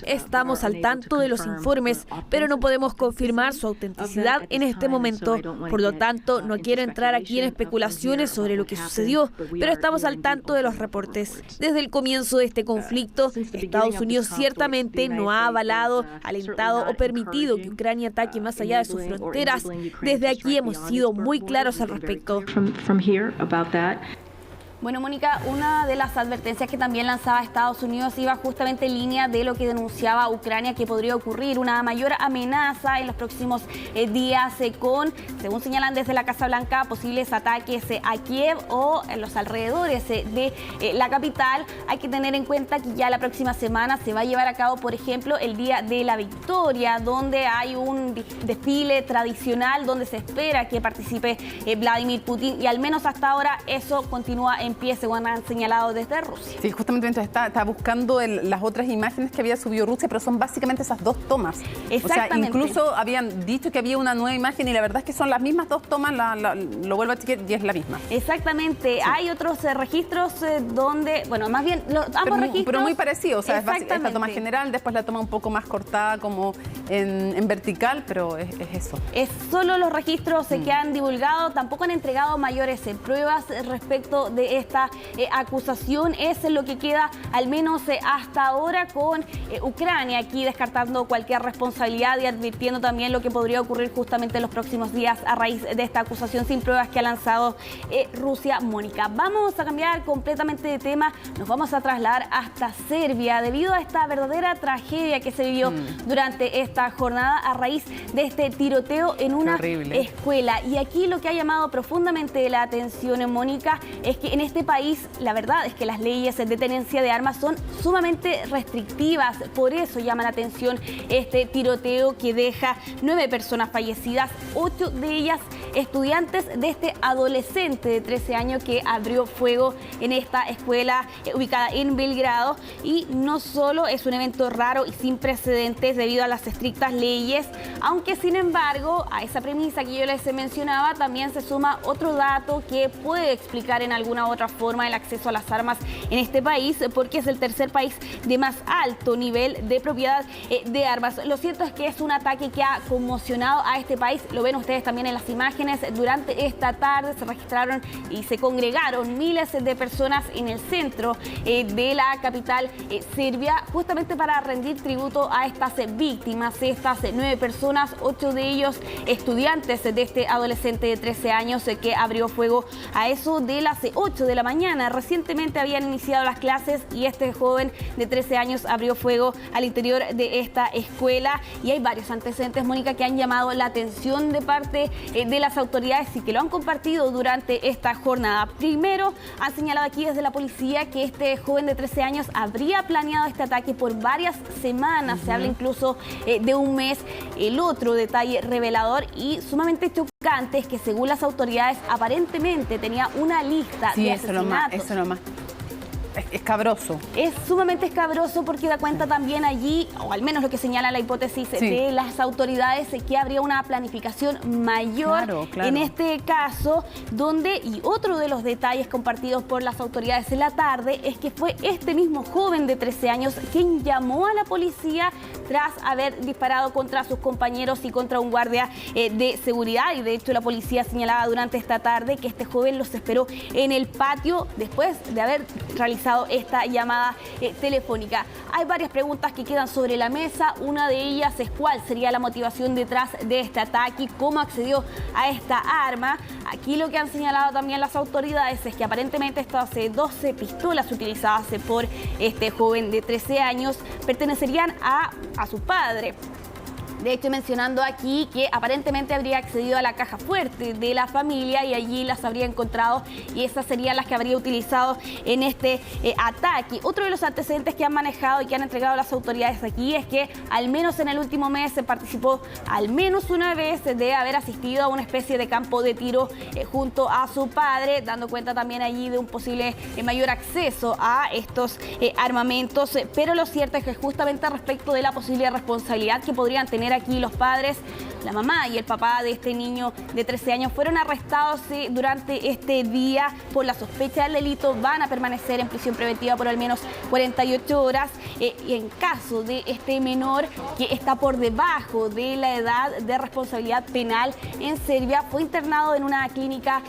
Estamos al tanto de los informes, pero no podemos confirmar su autenticidad en este momento. Por lo tanto, no quiero entrar aquí en especulaciones sobre lo que sucedió, pero estamos al tanto de los reportes. Desde el comienzo de este conflicto, Estados Unidos ciertamente no ha avalado, alentado o permitido que Ucrania ataque más allá de sus fronteras. Desde aquí hemos sido muy claros al respecto. Bueno, Mónica, una de las advertencias que también lanzaba Estados Unidos iba justamente en línea de lo que denunciaba Ucrania, que podría ocurrir una mayor amenaza en los próximos días con, según señalan desde la Casa Blanca, posibles ataques a Kiev o en los alrededores de la capital. Hay que tener en cuenta que ya la próxima semana se va a llevar a cabo, por ejemplo, el Día de la Victoria, donde hay un desfile tradicional donde se espera que participe Vladimir Putin, y al menos hasta ahora eso continúa en pie, según han señalado desde Rusia. Sí, justamente está buscando las otras imágenes que había subido Rusia, pero son básicamente esas dos tomas. Exactamente. O sea, incluso habían dicho que había una nueva imagen y la verdad es que son las mismas dos tomas, lo vuelvo a chequear y es la misma. Exactamente. Sí. Hay otros registros donde, bueno, más bien ambos registros. Pero muy parecido, o sea, es la toma general, después la toma un poco más cortada como en vertical, pero es eso. Es solo los registros que han divulgado, tampoco han entregado mayores pruebas respecto de esta acusación. Es lo que queda al menos hasta ahora con Ucrania, aquí descartando cualquier responsabilidad y advirtiendo también lo que podría ocurrir justamente en los próximos días a raíz de esta acusación sin pruebas que ha lanzado Rusia. Mónica, vamos a cambiar completamente de tema, nos vamos a trasladar hasta Serbia debido a esta verdadera tragedia que se vivió durante esta jornada a raíz de este tiroteo en una escuela. Y aquí lo que ha llamado profundamente la atención, Mónica, es que en este país la verdad es que las leyes de tenencia de armas son sumamente restrictivas. Por eso llama la atención este tiroteo que deja 9 personas fallecidas, 8 de ellas estudiantes de este adolescente de 13 años que abrió fuego en esta escuela ubicada en Belgrado. Y no solo es un evento raro y sin precedentes debido a las estrictas leyes, aunque sin embargo a esa premisa que yo les mencionaba también se suma otro dato que puede explicar en alguna otra forma el acceso a las armas en este país, porque es el tercer país de más alto nivel de propiedad de armas. Lo cierto es que es un ataque que ha conmocionado a este país, lo ven ustedes también en las imágenes. Durante esta tarde se registraron y se congregaron miles de personas en el centro de la capital serbia, justamente para rendir tributo a estas víctimas, estas 9 personas, 8 de ellos estudiantes de este adolescente de 13 años que abrió fuego a eso de las 8 de la mañana. Recientemente habían iniciado las clases y este joven de 13 años abrió fuego al interior de esta escuela, y hay varios antecedentes, Mónica, que han llamado la atención de parte de las autoridades y que lo han compartido durante esta jornada. Primero, han señalado aquí desde la policía que este joven de 13 años habría planeado este ataque por varias semanas, se habla incluso de un mes. El otro detalle revelador y sumamente chocante es que según las autoridades aparentemente tenía una lista de asesinatos. Eso nomás. Escabroso. Es sumamente escabroso porque da cuenta también allí, o al menos lo que señala la hipótesis de las autoridades, que habría una planificación mayor en este caso, donde, y otro de los detalles compartidos por las autoridades en la tarde, es que fue este mismo joven de 13 años quien llamó a la policía tras haber disparado contra sus compañeros y contra un guardia de seguridad. Y de hecho la policía señalaba durante esta tarde que este joven los esperó en el patio después de haber realizado esta llamada telefónica. Hay varias preguntas que quedan sobre la mesa. Una de ellas es cuál sería la motivación detrás de este ataque, cómo accedió a esta arma. Aquí lo que han señalado también las autoridades es que aparentemente estas 12 pistolas utilizadas por este joven de 13 años pertenecerían a su padre. De hecho, mencionando aquí que aparentemente habría accedido a la caja fuerte de la familia y allí las habría encontrado y esas serían las que habría utilizado en este ataque. Otro de los antecedentes que han manejado y que han entregado las autoridades aquí es que al menos en el último mes se participó al menos una vez de haber asistido a una especie de campo de tiro junto a su padre, dando cuenta también allí de un posible mayor acceso a estos armamentos. Pero lo cierto es que justamente respecto de la posible responsabilidad que podrían tener aquí los padres, la mamá y el papá de este niño de 13 años fueron arrestados durante este día por la sospecha del delito. Van a permanecer en prisión preventiva por al menos 48 horas. Y en caso de este menor que está por debajo de la edad de responsabilidad penal en Serbia, fue internado en una clínica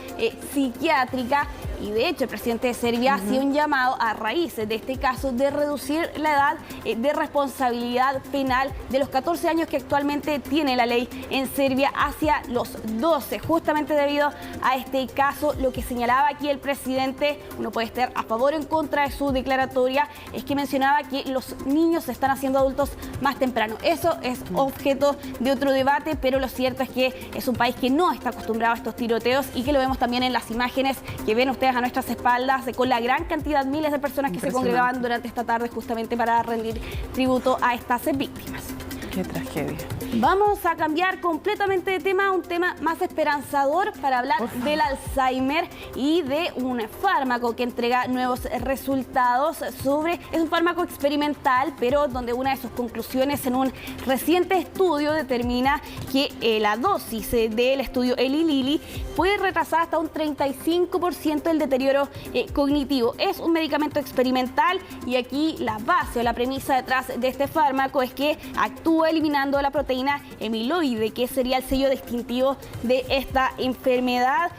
psiquiátrica y de hecho el presidente de Serbia hacía un llamado a raíz de este caso de reducir la edad de responsabilidad penal de los 14 años que actualmente tiene la ley en Serbia hacia los 12, justamente debido a este caso. Lo que señalaba aquí el presidente, uno puede estar a favor o en contra de su declaratoria, es que mencionaba que los niños se están haciendo adultos más temprano. Eso es objeto de otro debate, pero lo cierto es que es un país que no está acostumbrado a estos tiroteos y que lo vemos también en las imágenes que ven ustedes a nuestras espaldas, con la gran cantidad, miles de personas que se congregaban durante esta tarde justamente para rendir tributo a estas víctimas. Qué tragedia. Vamos a cambiar completamente de tema, un tema más esperanzador para hablar del Alzheimer y de un fármaco que entrega nuevos resultados es un fármaco experimental, pero donde una de sus conclusiones en un reciente estudio determina que la dosis del estudio Eli Lilly puede retrasar hasta un 35% el deterioro cognitivo. Es un medicamento experimental y aquí la base o la premisa detrás de este fármaco es que actúa eliminando la proteína amiloide, que sería el sello distintivo de esta enfermedad.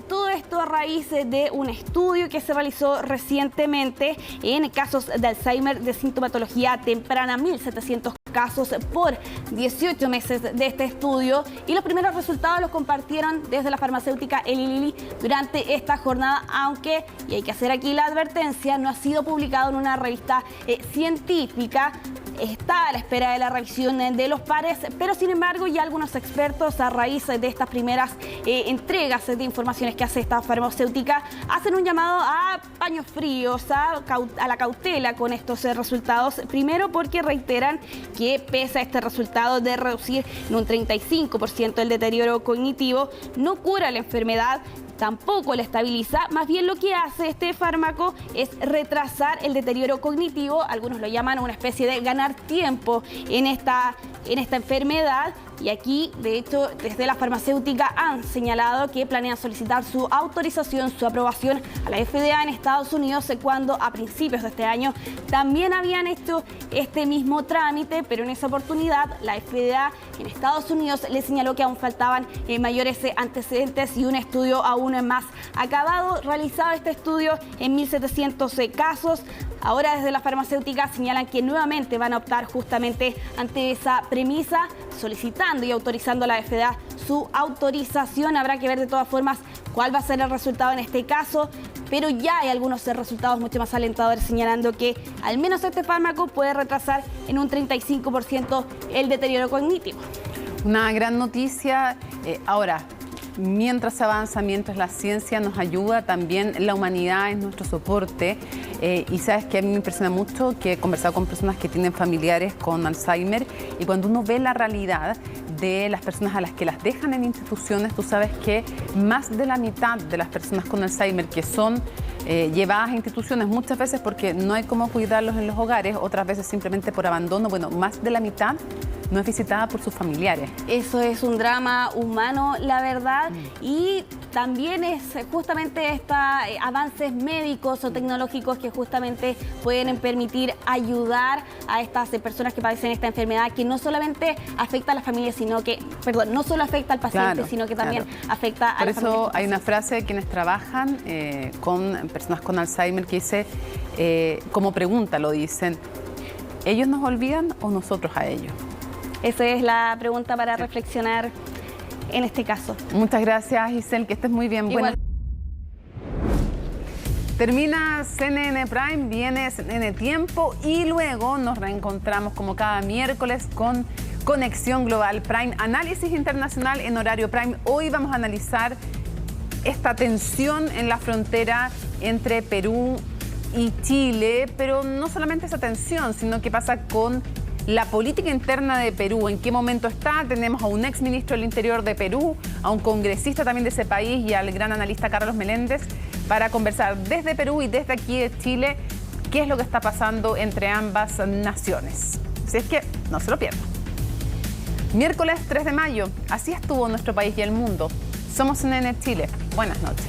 Todo esto a raíz de un estudio que se realizó recientemente en casos de Alzheimer de sintomatología temprana, 1.700 casos por 18 meses de este estudio, y los primeros resultados los compartieron desde la farmacéutica Eli Lilly durante esta jornada, aunque, y hay que hacer aquí la advertencia, no ha sido publicado en una revista científica. Está a la espera de la revisión de los pares, pero sin embargo ya algunos expertos a raíz de estas primeras entregas de informaciones que hace esta farmacéutica hacen un llamado a paños fríos, a la cautela con estos resultados. Primero porque reiteran que pese a este resultado de reducir en un 35% el deterioro cognitivo, no cura la enfermedad, tampoco la estabiliza, más bien lo que hace este fármaco es retrasar el deterioro cognitivo. Algunos lo llaman una especie de ganar tiempo en esta enfermedad. Y aquí, de hecho, desde la farmacéutica han señalado que planean solicitar su autorización, su aprobación a la FDA en Estados Unidos, cuando a principios de este año también habían hecho este mismo trámite, pero en esa oportunidad la FDA en Estados Unidos le señaló que aún faltaban mayores antecedentes y un estudio aún más acabado. Realizado este estudio en 1.700 casos. Ahora desde la farmacéutica señalan que nuevamente van a optar justamente ante esa premisa, solicitando y autorizando a la FDA su autorización. Habrá que ver de todas formas cuál va a ser el resultado en este caso, pero ya hay algunos resultados mucho más alentadores señalando que al menos este fármaco puede retrasar en un 35% el deterioro cognitivo. Una gran noticia. Ahora, mientras avanza, mientras la ciencia nos ayuda, también la humanidad es nuestro soporte. Y sabes que a mí me impresiona mucho que he conversado con personas que tienen familiares con Alzheimer, y cuando uno ve la realidad de las personas a las que las dejan en instituciones, tú sabes que más de la mitad de las personas con Alzheimer que son llevadas a instituciones, muchas veces porque no hay cómo cuidarlos en los hogares, otras veces simplemente por abandono, bueno, más de la mitad no es visitada por sus familiares. Eso es un drama humano, la verdad, y también es justamente estos avances médicos o tecnológicos que justamente pueden permitir ayudar a estas personas que padecen esta enfermedad, que no solamente afecta a la familia, sino que, no solo afecta al paciente, sino que también afecta a la familia. Por eso hay una frase de quienes trabajan con personas con Alzheimer que dice, como pregunta lo dicen, ¿ellos nos olvidan o nosotros a ellos? Esa es la pregunta para reflexionar en este caso. Muchas gracias, Giselle, que estés muy bien. Bueno, termina CNN Prime, viene CNN Tiempo y luego nos reencontramos como cada miércoles con Conexión Global Prime, análisis internacional en horario Prime. Hoy vamos a analizar esta tensión en la frontera entre Perú y Chile, pero no solamente esa tensión, sino qué pasa con la política interna de Perú, en qué momento está. Tenemos a un exministro del Interior de Perú, a un congresista también de ese país y al gran analista Carlos Meléndez para conversar desde Perú y desde aquí de Chile qué es lo que está pasando entre ambas naciones. Así es que no se lo pierdan. Miércoles 3 de mayo, así estuvo nuestro país y el mundo. Somos CNN Chile. Buenas noches.